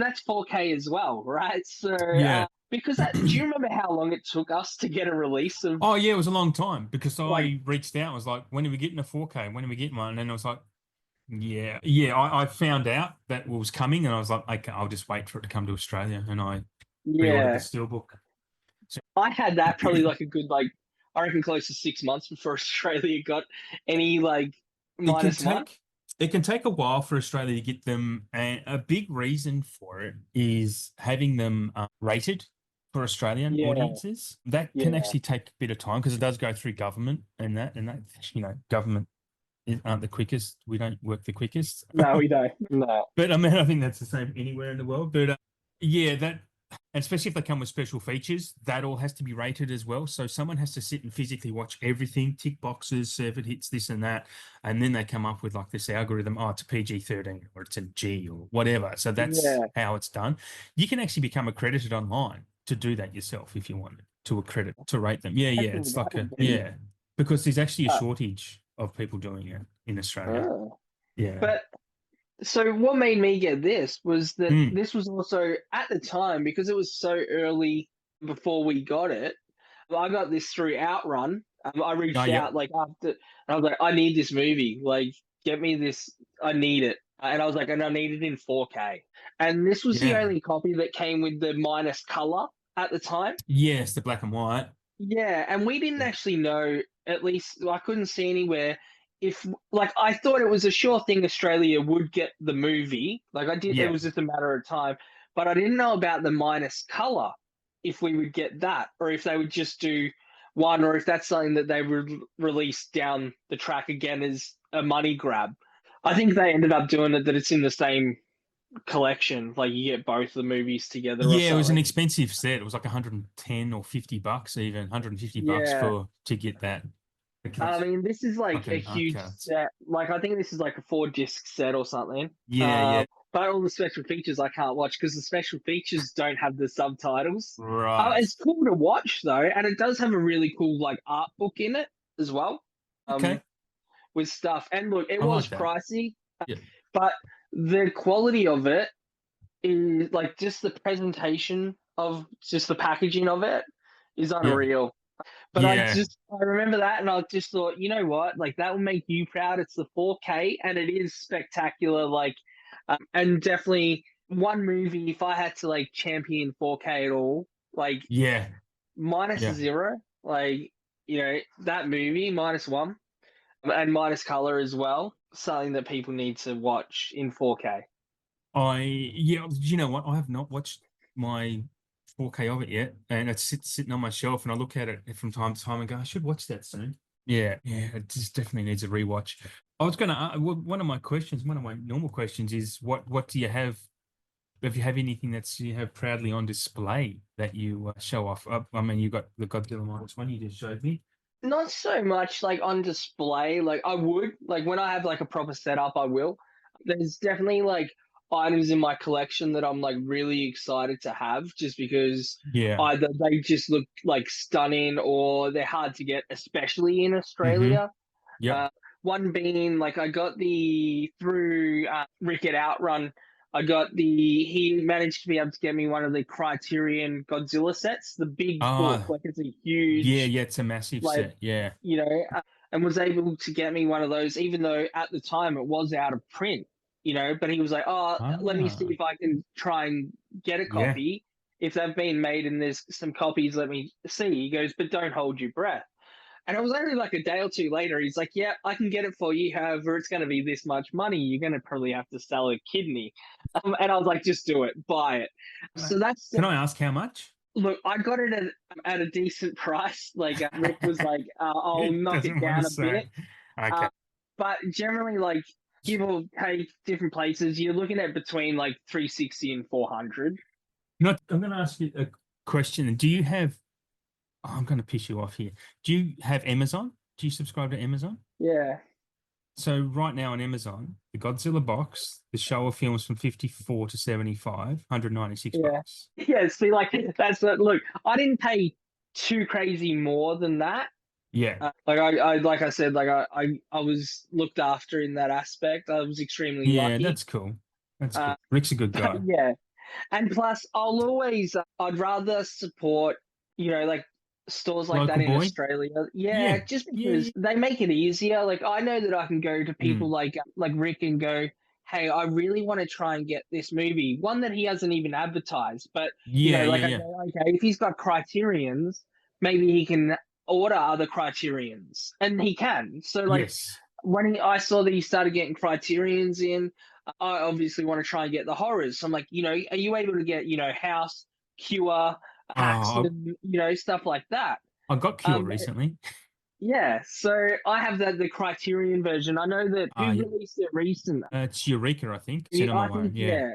that's 4K as well, right? So Yeah. because that, do you remember how long it took us to get a release of Oh, yeah, it was a long time because like I reached out. I was like, when are we getting a 4K? When are we getting one? And then I was like, yeah, yeah. I found out that it was coming, and I was like, okay, I'll just wait for it to come to Australia, and I pre-ordered the yeah. steelbook. So I had that probably like a good like I reckon close to 6 months before Australia got any like it can -1. take it can take a while for Australia to get them, and a big reason for it is having them rated for Australian Yeah, audiences. That can yeah. actually take a bit of time because it does go through government, and that government aren't the quickest. We don't work the quickest. No, we don't. No. But I mean, I think that's the same anywhere in the world. But yeah, that, and especially if they come with special features, that all has to be rated as well. So someone has to sit and physically watch everything, tick boxes, see if it hits this and that, and then they come up with like this algorithm. Oh, it's a PG-13 or it's a G or whatever. So that's Yeah. how it's done. You can actually become accredited online to do that yourself if you wanted to accredit to rate them. Yeah, yeah, Actually, it's that like a would be. yeah, because there's actually a Uh, shortage of people doing it in Australia. oh. Yeah. But so what made me get this was that Mm. this was also at the time because it was so early before we got it. I got this through Outrun. I Oh, reached yep. out like after, and I was like, I need this movie. Like, get me this. I need it. And I was like, and I need it in 4K. And this was the Yeah. only copy that came with the minus color at the time. Yes, the black and white. Yeah, and we didn't Yeah. actually know, at least I couldn't see anywhere if like I thought it was a sure thing Australia would get the movie. Like I did it Yeah. was just a matter of time, but I didn't know about the minus color if we would get that or if they would just do one or if that's something that they would release down the track again as a money grab. I think they ended up doing it that it's in the same collection, like you get both the movies together or Yeah, it was an something. expensive set. It was like 110 or 50 bucks, even 150 bucks Yeah. for to get that. The I cuts, mean, this is like a fucking hard huge cuts. set. Like, I think this is like a 4 disc set or something. Yeah, yeah. But all the special features I can't watch because the special features don't have the subtitles. Right. It's cool to watch though, and it does have a really cool like art book in it as well, um, Okay. with stuff. And look, it I was like that. pricey, Yeah. but the quality of it is like just the presentation of just the packaging of it is Yeah. unreal. But Yeah. I remember that and I just thought, you know what? Like that will make you proud. It's the 4K and it is spectacular. Like, and definitely one movie, if I had to like champion 4K at all, like Yeah. minus Yeah. zero, like, you know, that movie, -1, and minus color as well, something that people need to watch in 4K. Yeah, you know what? I have not watched my 4K of it yet, and it's sitting on my shelf, and I look at it from time to time and go, I should watch that soon. Yeah, yeah, it just definitely needs a rewatch. I was gonna, one of my questions, one of my normal questions is, what do you have? If you have anything that's you have proudly on display that you show off? I mean, you got the Godzilla -1 you just showed me. Not so much like on display. Like I would, like when I have like a proper setup, I will. There's definitely like items in my collection that I'm like really excited to have just because Yeah. either they just look like stunning or they're hard to get, especially in Mm-hmm. Australia. Yep. Uh, one being like I got the through Rick at Outrun. I got he managed to be able to get me one of the Criterion Godzilla sets, the big book. Ah, Like it's a yeah, huge yeah, it's a massive like set. Yeah. you know, and was able to get me one of those, even though at the time it was out of print but he was like, oh, let me see Ah, if I can try and get a yeah. copy. If they've been made and there's some copies, let me see. He goes, but don't hold your breath. And it was only like a day or two later. He's like, yeah, I can get it for you. However, it's going to be this much money. You're going to probably have to sell a kidney. And I was like, just do it, buy it. So that's Can I ask how much? look, I got it at a decent price. Like Rick was like, I'll It knock it doesn't want to down a bit. say. Okay. Uh, but generally, like give or take different places, you're looking at between like 360 and 400. I'm going to ask you a question. Do you have, oh, I'm going to piss you off here. Do you have Amazon? Do you subscribe to Amazon? Yeah, So right now on Amazon, the Godzilla box, the Showa films from 54 to 75, 196 yeah, bucks. yeah. See, like that's look. I didn't pay too crazy more than that. Yeah. Like I said, I was looked after in that aspect. I was extremely Yeah, lucky. that's cool. That's Uh, cool. Rick's a good but guy. yeah, and plus, I'd rather support, like stores like that Local in boy? Australia. Yeah, Yeah. just Yeah. because they make it easier. Like I know that I can go to people Mm. like Rick and go, hey, I really want to try and get this movie, one that he hasn't even advertised. But Yeah, yeah, like I yeah. go, okay, if he's got Criterions, maybe he can order other Criterions, and he can. So like Yes. I saw that he started getting Criterions in, I obviously want to try and get the horrors. So I'm like, are you able to get, House, Cure, Oh, Haxon, stuff like that? I got Cure Um, recently. yeah. So I have the Criterion version. I know that who Yeah. released it recent. It's Eureka, I think. Cinema I think One. Yeah. yeah.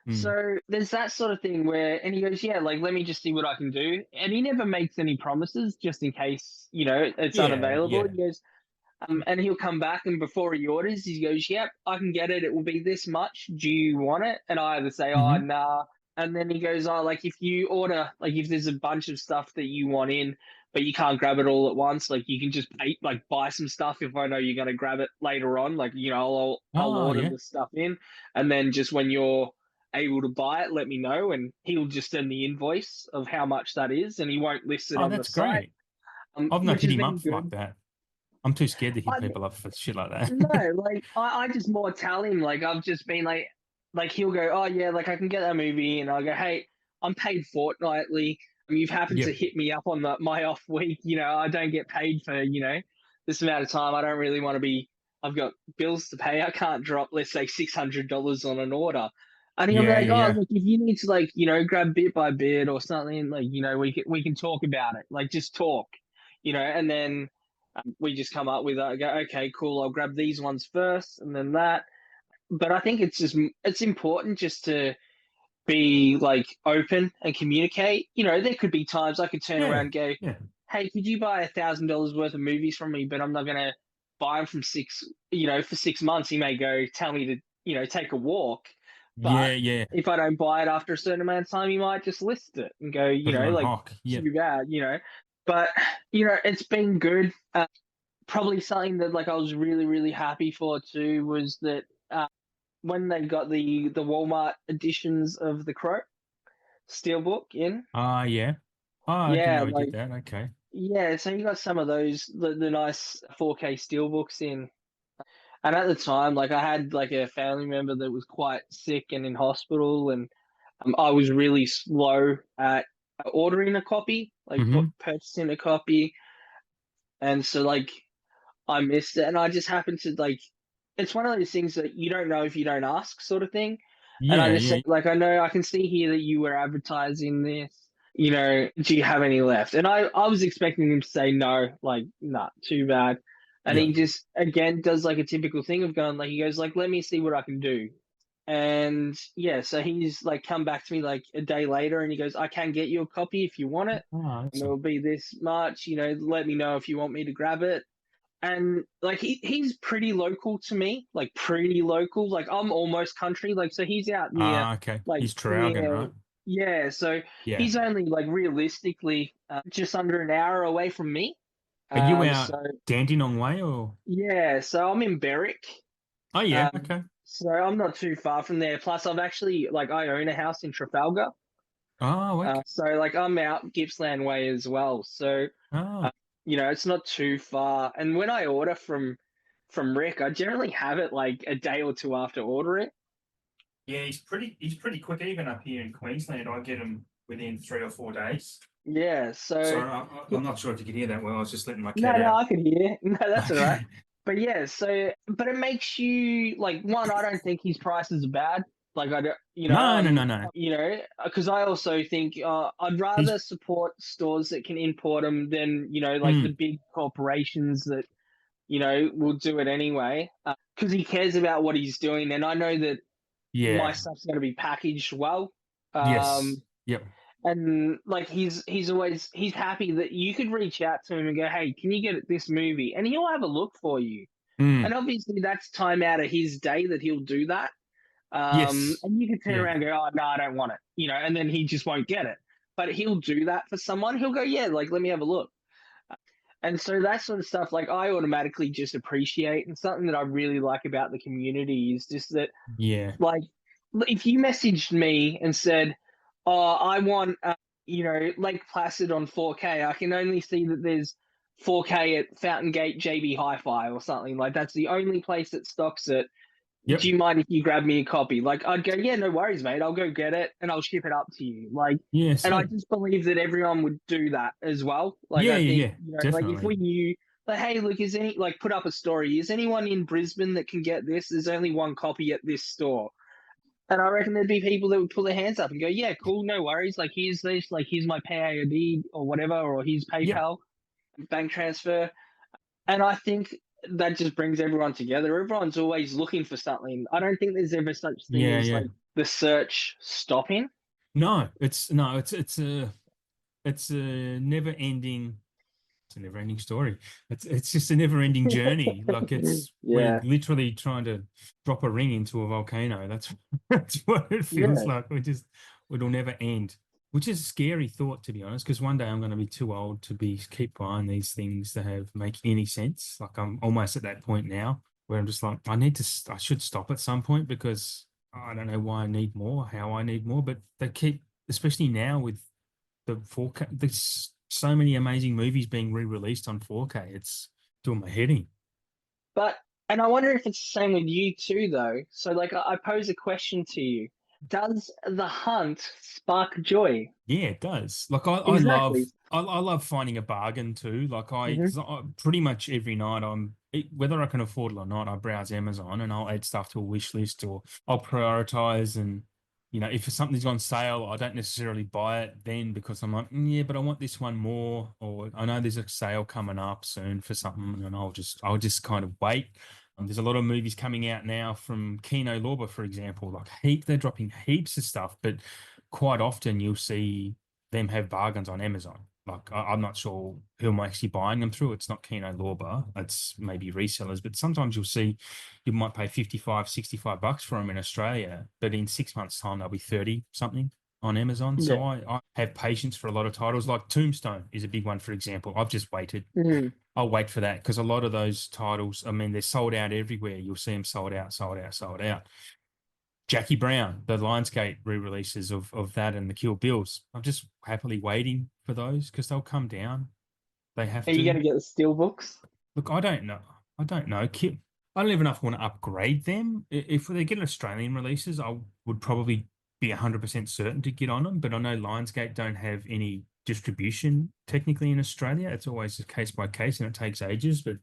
Mm. So there's that sort of thing where, and he goes, yeah, like let me just see what I can do, and he never makes any promises just in case it's Yeah, unavailable. yeah. He goes, and he'll come back, and before he orders, he goes, "Yep, I can get it. It will be this much. Do you want it?" And I either say, "Oh, Hmm. nah." And then he goes, "Oh, like if you order, like if there's a bunch of stuff that you want in, but you can't grab it all at once, like you can just buy some stuff if I know you're gonna grab it later on. Like I'll Oh, order yeah. the stuff in, and then just when you're able to buy it, let me know, and he'll just send the invoice of how much that is, and he won't list it Oh, on the that's site, great. I've not which hit has him been up like good. that. I'm too scared to hit I, people up for shit like that. No, like I just more tell him like I've just been like he'll go, oh yeah, like I can get that movie, and I'll go, hey, I'm paid fortnightly. You've happened to Yep. hit me up on my off week. I don't get paid for this amount of time. I don't really want to be. I've got bills to pay. I can't drop, let's say, $600 on an order. And he'll be Yeah, like, yeah, oh, yeah. look, if you need to grab bit by bit or something, like we can talk about it. Like just talk, and then we just come up with go, okay, cool, I'll grab these ones first and then that. But I think it's important just to be like open and communicate. There could be times I could turn around Yeah. and go, Yeah. hey, could you buy $1,000 worth of movies from me? But I'm not gonna buy them for 6 months. He may go tell me to take a walk, but Yeah, yeah. if I don't buy it after a certain amount of time, he might just list it and go, Put it on like Hawk. Yep. too bad. But it's been good. Probably something that like I was really really happy for too was that when they got the Walmart editions of the Crow Steelbook in, Ah, yeah. Oh, I didn't yeah, know he did like that. Okay. yeah, so you got some of those the nice 4K Steelbooks in, and at the time like I had like a family member that was quite sick and in hospital, and I was really slow at ordering a copy, like Hmm. purchasing a copy, and so like I missed it, and I just happened to like. It's one of those things that you don't know if you don't ask, sort of thing. And I Yeah, just said, yeah. like, I know I can see here that you were advertising this. Do you have any left? And I was expecting him to say no, like, nah, too bad. And Yeah. he just again does like a typical thing of going like he goes like, let me see what I can do. And yeah, so he's like come back to me like a day later, and he goes, I can get you a copy if you want it. Oh, And awesome. it'll be this much. Let me know if you want me to grab it. And like he's pretty local to me, like pretty local. Like I'm almost country, like so he's out near, Ah, okay. like He's Traralgon, near, right? yeah. So Yeah. he's only like realistically just under an hour away from me. Are you So out Dandenong Way or? yeah, so I'm in Berwick. Oh, yeah. Um, Okay. so I'm not too far from there. Plus, I've actually like I own a house in Trafalgar. Oh, okay. So like I'm out Gippsland Way as well. So Oh, it's not too far. And when I order from from Rick, I generally have it like a day or two after ordering. Yeah, he's pretty quick. Even up here in Queensland, I get him within 3 or 4 days. Yeah, so Sorry, I'm not sure if you could hear that well. I was just letting my no, cat no, out. I could hear. No, that's all right. Okay. But yeah, so but it makes you like one. I don't think his prices are bad. Like I don't, No, no, no, no. because I also think I'd He's rather support stores that can import them than like the mm, big corporations that will do it anyway. Because he cares about what he's doing, and I know that my yeah. stuff's going to be packaged well. Um, Yes. Yep. and like he's happy that you could reach out to him and go, hey, can you get this movie? And he'll have a look for you. Mm, And obviously that's time out of his day that he'll do that. yes. And you can turn Yeah. around and go, oh no, I don't want it, and then he just won't get it. But he'll do that for someone. He'll go, yeah, like let me have a look. And so that sort of stuff, like I automatically just appreciate, and something that I really like about the community is just that, Yeah. like, if you messaged me and said, "Oh, I want, Lake Placid on 4K," I can only see that there's 4K at Fountain Gate JB Hi-Fi or something like that's the only place that stocks it. Do Yep. you mind if you grab me a copy? Like, I'd go, yeah, no worries, mate. I'll go get it and I'll ship it up to you. Like, Yeah. and I So just believe that everyone would do that as well. Like, yeah, I yeah, think, yeah. like if we Definitely. knew, like, hey, look, is any, like, put up a story, is anyone in Brisbane that can get this? There's only one copy at this store. And I reckon there'd be people that would put their hands up and go, yeah, cool, no worries. Like, here's this, like, here's my PayID or whatever, or here's Yep. PayPal, bank transfer. And I think that just brings everyone together. Everyone's always looking for something. I don't think there's ever such thing Yeah, as yeah. like the search stopping. No, it's a never ending. It's a never ending story. It's just a never ending journey. Like we're Yeah, literally trying to drop a ring into a volcano. That's that's what it feels yeah. like. It'll never end. Which is a scary thought, to be honest, because one day I'm going to be too old to be keep buying these things to have make any sense. Like I'm almost at that point now where I'm just like, I should stop at some point because I don't know why I need more, how I need more, but they keep, especially now with the 4K. There's so many amazing movies being re-released on 4K. It's doing my head in. But and I wonder if it's the same with you too, though. So like, I pose a question to you: does the hunt spark joy? Yeah, it does. Like I Exactly. love I love finding a bargain too. Hmm. Cause I pretty much every night whether I can afford it or not, I browse Amazon and I'll add stuff to a wish list or I'll prioritize and if something's on sale, I don't necessarily buy it then because I'm like, yeah, but I want this one more, or I know there's a sale coming up soon for something, and I'll just kind of wait. There's a lot of movies coming out now from Kino Lorber, for example. They're dropping heaps of stuff, but quite often you'll see them have bargains on Amazon. I'm not sure who I'm actually buying them through. It's not Kino Lorber. It's maybe resellers, but sometimes you'll see you might pay 55, $65 for them in Australia, but in 6 months' time they'll be 30 something on Amazon. Yeah. So I have patience for a lot of titles. Like Tombstone is a big one, for example. I've just waited. Hmm. I'll wait for that because a lot of those titles, I mean, they're sold out everywhere. You'll see them sold out, sold out, sold out. Jackie Brown, the Lionsgate re-releases of that and the Kill Bills. I'm just happily waiting for those because they'll come down. They have Are you to. gonna get the steel books? Look, I don't know. I don't know. I don't even know if I want to upgrade them. If they get Australian releases, I would probably be 100% certain to get on them. But I know Lionsgate don't have any distribution technically in Australia. It's always a case by case and it takes ages. But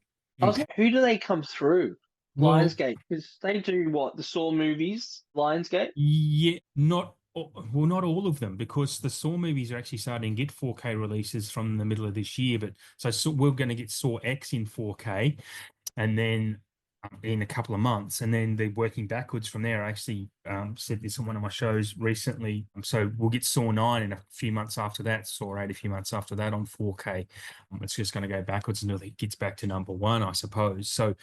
I even, was like, who do they come through? well, Lionsgate, because they do what, the Saw movies, Lionsgate. yeah, not all of them because the Saw movies are actually starting to get 4K releases from the middle of this year. But so we're going to get Saw X in 4K, and then in a couple of months, and then they're working backwards from there. I actually said this on one of my shows recently. So we'll get Saw 9 in a few months after that, Saw 8 a few months after that on 4K. It's just going to go backwards until it gets back to number one, I suppose. So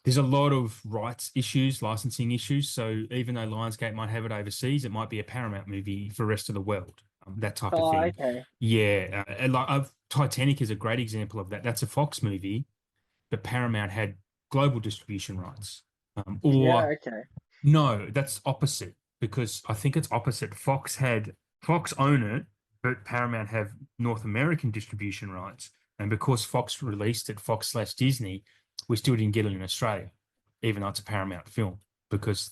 there's a lot of rights issues, licensing issues. So even though Lionsgate might have it overseas, it might be a Paramount movie for the rest of the world, that type of Oh, thing. okay. Yeah, and Titanic is a great example of that. That's a Fox movie, but Paramount had global distribution rights. Yeah, Or okay. no, that's opposite because I think it's opposite. Fox own it, but Paramount have North American distribution rights. And because Fox released it, Fox/Disney, we still didn't get it in Australia, even though it's a Paramount film, because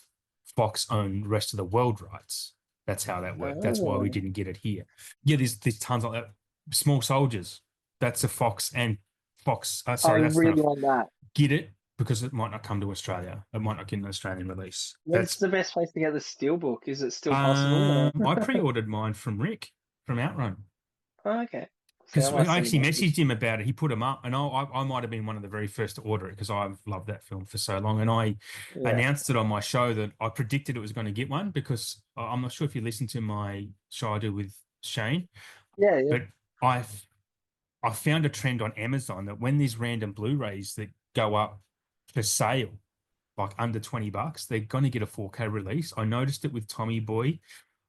Fox owned the rest of the world rights. That's how that worked. That's why we Oh, didn't get it here. Yeah, there's tons like that. Small Soldiers. That's a Fox and Fox. I Sorry, that's not really a want that. get it because it might not come to Australia. It might not get an Australian release. When's That's the best place to get the steelbook? Is it still possible? I pre-ordered mine from Rick from Outrun. Oh, okay. So I Because must I send a actually message. messaged him about it. He put him up, and I might have been one of the very first to order it because I've loved that film for so long. And I Yeah. announced it on my show that I predicted it was going to get one because I'm not sure if you listened to my show I do with Shane, Yeah, yeah. but I found a trend on Amazon that when these random Blu-rays that go up for sale, like under $20, they're going to get a 4K release. I noticed it with Tommy Boy.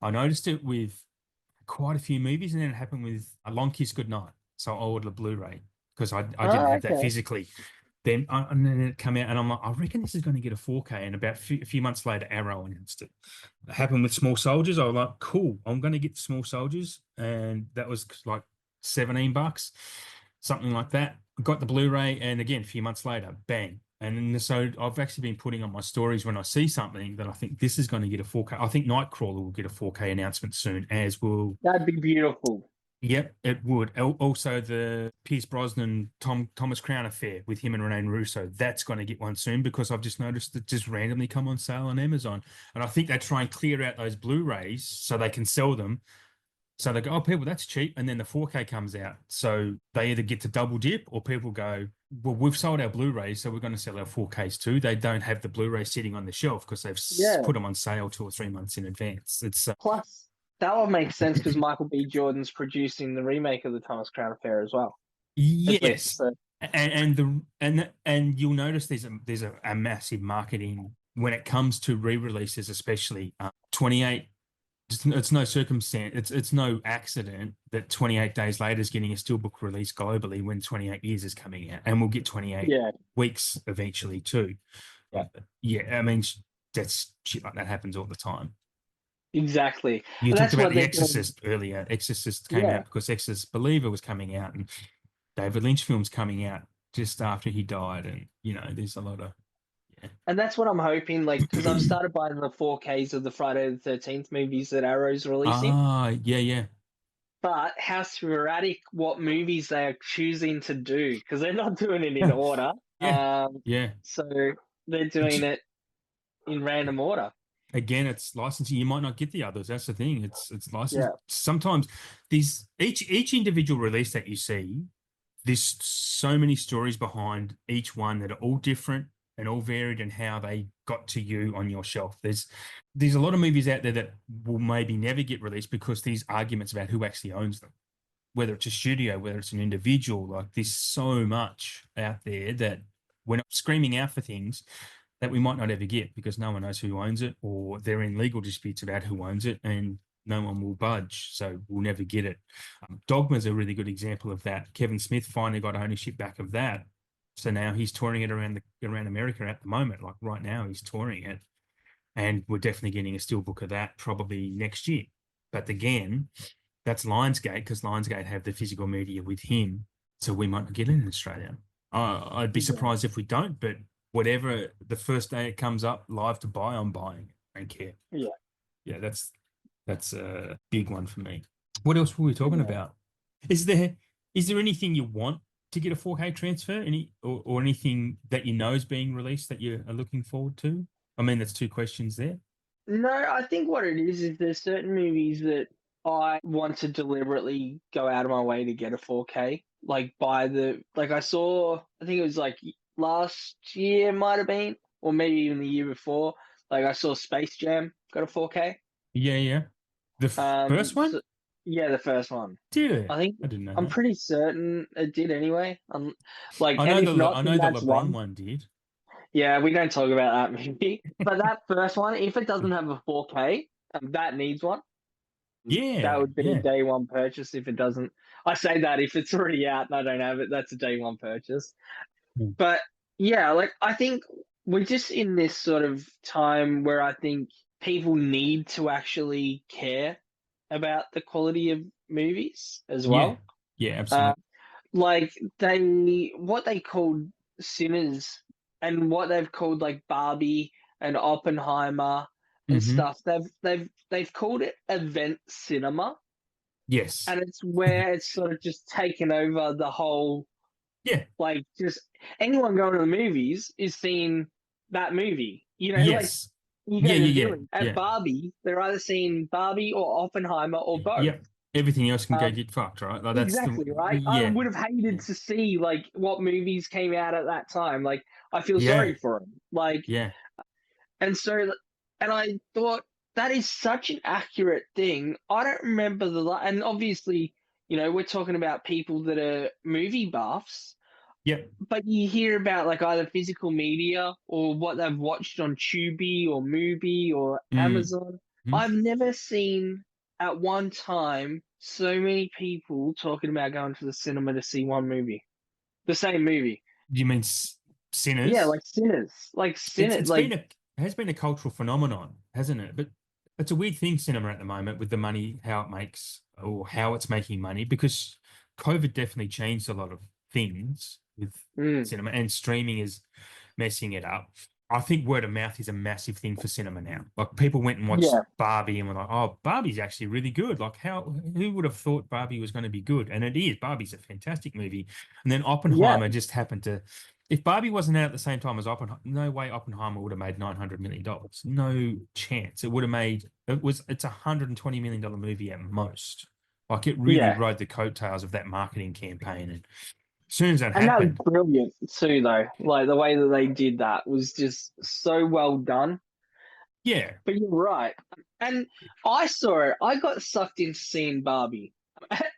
I noticed it with quite a few movies, and then it happened with A Long Kiss Goodnight. So I ordered a Blu-ray because I didn't Oh, have that okay. physically. And then it came out, and I'm like, I reckon this is going to get a 4K. And about a few months later, Arrow announced it. It happened with Small Soldiers. I was like, cool, I'm going to get Small Soldiers, and that was like $17, something like that. Got the Blu-ray, and again, a few months later, bang. And so I've actually been putting on my stories when I see something that I think this is going to get a 4K. I think Nightcrawler will get a 4K announcement soon, as will. That'd be beautiful. Yep, it would. Also, the Pierce Brosnan Thomas Crown affair with him and Renee Russo, that's going to get one soon because I've just noticed it just randomly come on sale on Amazon. And I think they try and clear out those Blu-rays so they can sell them. So they go, oh, people, that's cheap. And then the 4K comes out. So they either get to double dip or people go, well, we've sold our Blu-rays, so we're going to sell our 4Ks too. They don't have the Blu-ray sitting on the shelf because they've Yeah. put them on sale 2 or 3 months in advance. It's Plus, that would make sense because Michael B. Jordan's producing the remake of the Thomas Crown Affair as well. At least. yes. So, And you'll notice there's a massive marketing when it comes to re-releases, especially 28. It's no circumstance. It's no accident that 28 days later is getting a steelbook release globally when 28 years is coming out, and we'll get 28 yeah, weeks eventually too. Yeah. Yeah. I mean, that's shit like that happens all the time. exactly. You And talked that's about what The they're doing. Exorcist earlier. Exorcist came Yeah. out because Exorcist Believer was coming out, and David Lynch films coming out just after he died, and there's a lot of And that's what I'm hoping, like, because I've started buying the 4Ks of the Friday the 13th movies that Arrow's releasing. yeah. But how sporadic what movies they are choosing to do, because they're not doing it in order. Yeah, Um, yeah. so they're doing it in random order. Again, it's licensing. You might not get the others. That's the thing. It's licensed. Yeah. Sometimes these each individual release that you see, there's so many stories behind each one that are all different and all varied in how they got to you on your shelf. There's a lot of movies out there that will maybe never get released because these arguments about who actually owns them, whether it's a studio, whether it's an individual. Like there's so much out there that we're not screaming out for things that we might not ever get because no one knows who owns it, or they're in legal disputes about who owns it, and no one will budge, so we'll never get it. Dogma is a really good example of that. Kevin Smith finally got ownership back of that, so now he's touring it around America at the moment. Like right now, he's touring it, and we're definitely getting a steelbook of that probably next year. But again, that's Lionsgate because Lionsgate have the physical media with him, so we might not get it in Australia. I'd be Yeah. surprised if we don't, but whatever the first day it comes up live to buy, I'm buying it. I don't care. Yeah. Yeah, that's a big one for me. What else were we talking Yeah. about? Is there anything you want to get a 4K transfer? Or anything that you know is being released that you are looking forward to? I mean, that's two questions there. No, I think what it is there's certain movies that I want to deliberately go out of my way to get a 4K. Like I saw, I think it was like last year might have been, or maybe even the year before. Like I saw Space Jam got a 4K. Yeah. The first one? So, yeah, the first one. Did it? I think I didn't know I'm that. pretty certain it did anyway. I And know if not, I then know the that's LeBron one. one did. Yeah, we don't talk about that movie. But that first one, if it doesn't have a 4K, that needs one. That Yeah, would be a yeah. day one purchase if it doesn't. I say that if it's already out and I don't have it, that's a day one purchase. Hmm. But yeah, like I think we're just in this sort of time where I think people need to actually care about the quality of movies as Yeah. well. Yeah, Uh, absolutely. like what they called Sinners and what they've called like Barbie and Oppenheimer and Hmm. stuff. They've called it event cinema, Yes. and it's where it's sort of just taken over the whole, Yeah. like, just anyone going to the movies is seeing that movie. Like, Yes. you go Yeah. to the Yeah. Yeah. viewing at Yeah. Barbie, they're either seeing Barbie or Oppenheimer or both. Yep. Everything else can go Um, get fucked, right? Like that's the exactly right. I yeah. would have hated Yeah. to see like what movies came out at that time. Like, I feel Yeah. sorry for them. Like, Yeah. and so, and I thought that is such an accurate thing. I don't remember and obviously, we're talking about people that are movie buffs, Yep. but you hear about like either physical media or what they've watched on Tubi or Mubi or Mm. Amazon. Hmm. I've never seen at one time so many people talking about going to the cinema to see one movie, the same movie. Do you mean Yeah, Sinners? like It's Sinners, it's like been a it has been a cultural phenomenon, hasn't it? But it's a weird thing, cinema at the moment, with the money, how it makes or how it's making money, because COVID definitely changed a lot of things with mm, cinema, and streaming is messing it up. I think word of mouth is a massive thing for cinema now. Like people went and watched yeah, Barbie and were like, "Oh, Barbie's actually really good." Like, who would have thought Barbie was going to be good? And it is. Barbie's a fantastic movie. And then yeah, Oppenheimer just happened to. If Barbie wasn't out at the same time as Oppenheimer, no way Oppenheimer would have made $900 million. No chance. It would have made. It's $120 million movie at most. Like it really yeah. rode the coattails of that marketing campaign. And as soon as that And that was happened, brilliant too, though. Like the way that they did that was just so well done. yeah. But you're right. And I saw it. I got sucked into seeing Barbie.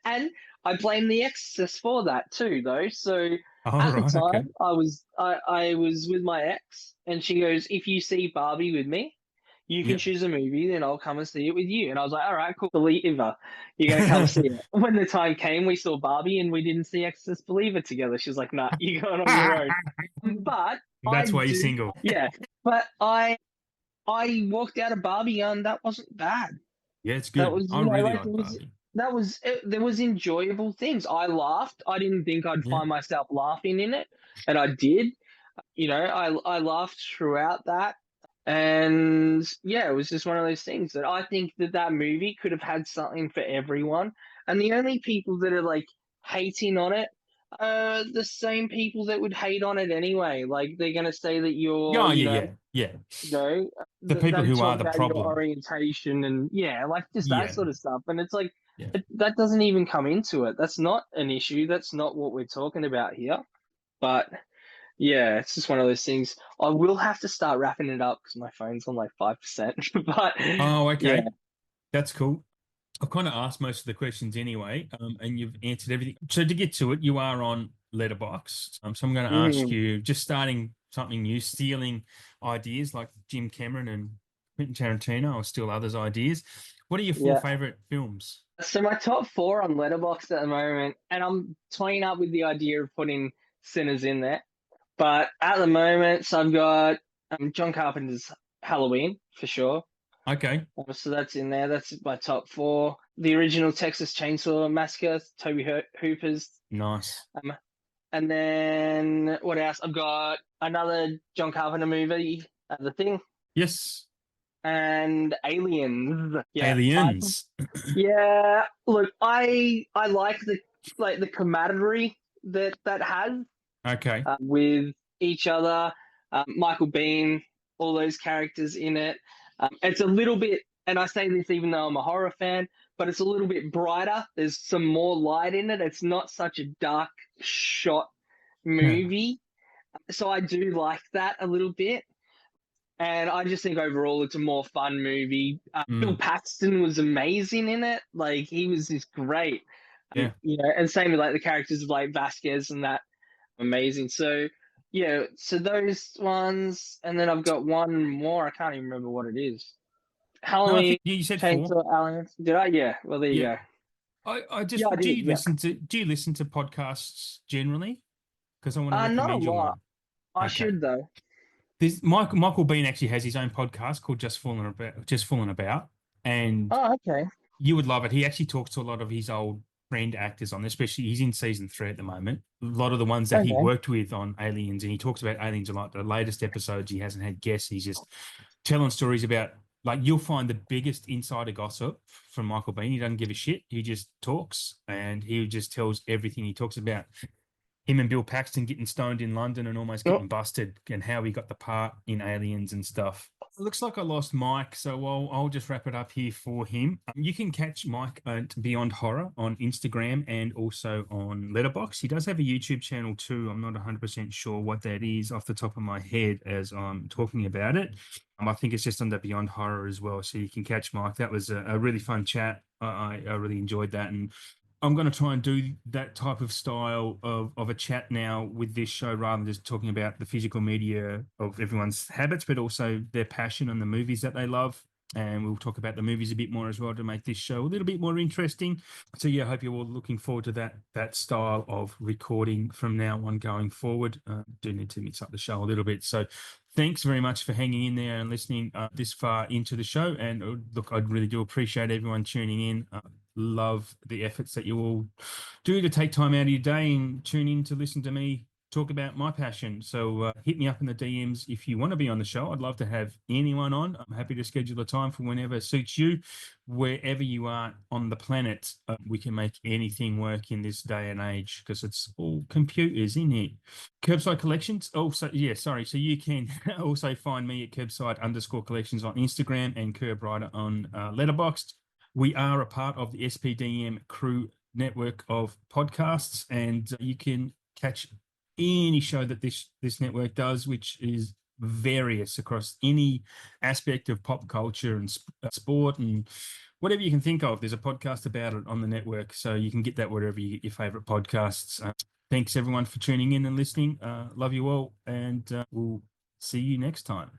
And I blame The Exorcist for that too, though. So All at the right. Okay. time I was with my ex and she goes, if you see Barbie with me, you can Yeah. choose a movie, then I'll come and see it with you. And I was like, all right, cool. Believer, you're going to come see it. When the time came, we saw Barbie and we didn't see Exorcist Believer together. She's like, nah, you're going on your own. But I That's why you're do, single. yeah. But I walked out of Barbie and that wasn't bad. Yeah, it's That good. was, I really like like Barbie. there was enjoyable things. I laughed. I didn't think I'd Yeah. find myself laughing in it, and I did. I laughed throughout that. And yeah, it was just one of those things that I think that that movie could have had something for everyone. And the only people that are like hating on it are the same people that would hate on it anyway. Like they're going to say that Yeah, yeah, yeah, yeah. you know, The people they who are talk the about your problem. orientation and yeah, like just that Yeah, sort of stuff. And it's like, yeah. that doesn't even come into it. That's not an issue. That's not what we're talking about here. But yeah, it's just one of those things. I will have to start wrapping it up because my phone's on like 5%. But Oh, yeah, okay. That's cool. I've kind of asked most of the questions anyway, and you've answered everything. So to get to it, you are on Letterboxd. So I'm going to ask mm, you, just starting something new, stealing ideas like Jim Cameron and Quentin Tarantino, or steal others' ideas. What are your four yeah. favorite films? So my top four on Letterboxd at the moment, and I'm toying up with the idea of putting Sinners in there. But at the moment, so I've got John Carpenter's Halloween for sure. Okay, So that's in there. That's my top four. The original Texas Chainsaw Massacre, Toby Hooper's. nice. Um, and then what else? I've got another John Carpenter movie, The Thing, Yes, and Aliens. Yeah, Aliens. yeah. Look, I like the camaraderie that has Okay. with each other. Michael Bean, all those characters in it. It's a little bit, and I say this even though I'm a horror fan, but it's a little bit brighter. There's some more light in it. It's not such a dark shot Yeah. movie. So I do like that a little bit. And I just think overall it's a more fun movie. Bill Mm, Paxton was amazing in it. Like he was just great. yeah. And same with like the characters of like Vasquez and that amazing. So yeah, so those ones, and then I've got one more. I can't even remember what it is. No, I Halloween, think you said four. Chainsaw Alliance. Did I? Yeah. Well, there you Yeah. go. I just Yeah, I did. Yeah. do you listen to podcasts generally? Because I want to Not a recommend you lot. one. I Okay. should though. This Michael Bean actually has his own podcast called Just Fooling About, and Oh, okay. you would love it. He actually talks to a lot of his old friend actors on there, especially he's in season 3 at the moment. A lot of the ones that he Okay. worked with on Aliens, and he talks about Aliens a lot. The latest episodes, he hasn't had guests. He's just telling stories about, like, you'll find the biggest insider gossip from Michael Bean. He doesn't give a shit. He just talks, and he just tells everything. He talks about him and Bill Paxton getting stoned in London and almost Oh, getting busted, and how he got the part in Aliens and stuff. It looks like I lost Mike, so I'll just wrap it up here for him. You can catch Mike at Beyond Horror on Instagram and also on Letterboxd. He does have a YouTube channel too. I'm not 100% sure what that is off the top of my head as I'm talking about it. I think it's just under Beyond Horror as well, so you can catch Mike. That was a really fun chat. I really enjoyed that, and I'm going to try and do that type of style of a chat now with this show, rather than just talking about the physical media of everyone's habits, but also their passion and the movies that they love. And we'll talk about the movies a bit more as well to make this show a little bit more interesting. So yeah, I hope you're all looking forward to that style of recording from now on going forward. Do need to mix up the show a little bit. So thanks very much for hanging in there and listening this far into the show. And look, I really do appreciate everyone tuning in. Love the efforts that you all do to take time out of your day and tune in to listen to me talk about my passion. So hit me up in the DMs if you want to be on the show. I'd love to have anyone on. I'm happy to schedule a time for whenever suits you. Wherever you are on the planet, we can make anything work in this day and age, because it's all computers in it. KerbSide Collections. Oh, so yeah, sorry. So you can also find me at KerbSide_collections on Instagram and KerbRider on Letterboxd. We are a part of the SPDM Crew network of podcasts, and you can catch any show that this network does, which is various across any aspect of pop culture and sport and whatever you can think of. There's a podcast about it on the network, so you can get that wherever you get your favorite podcasts. Thanks everyone for tuning in and listening. Love you all, and we'll see you next time.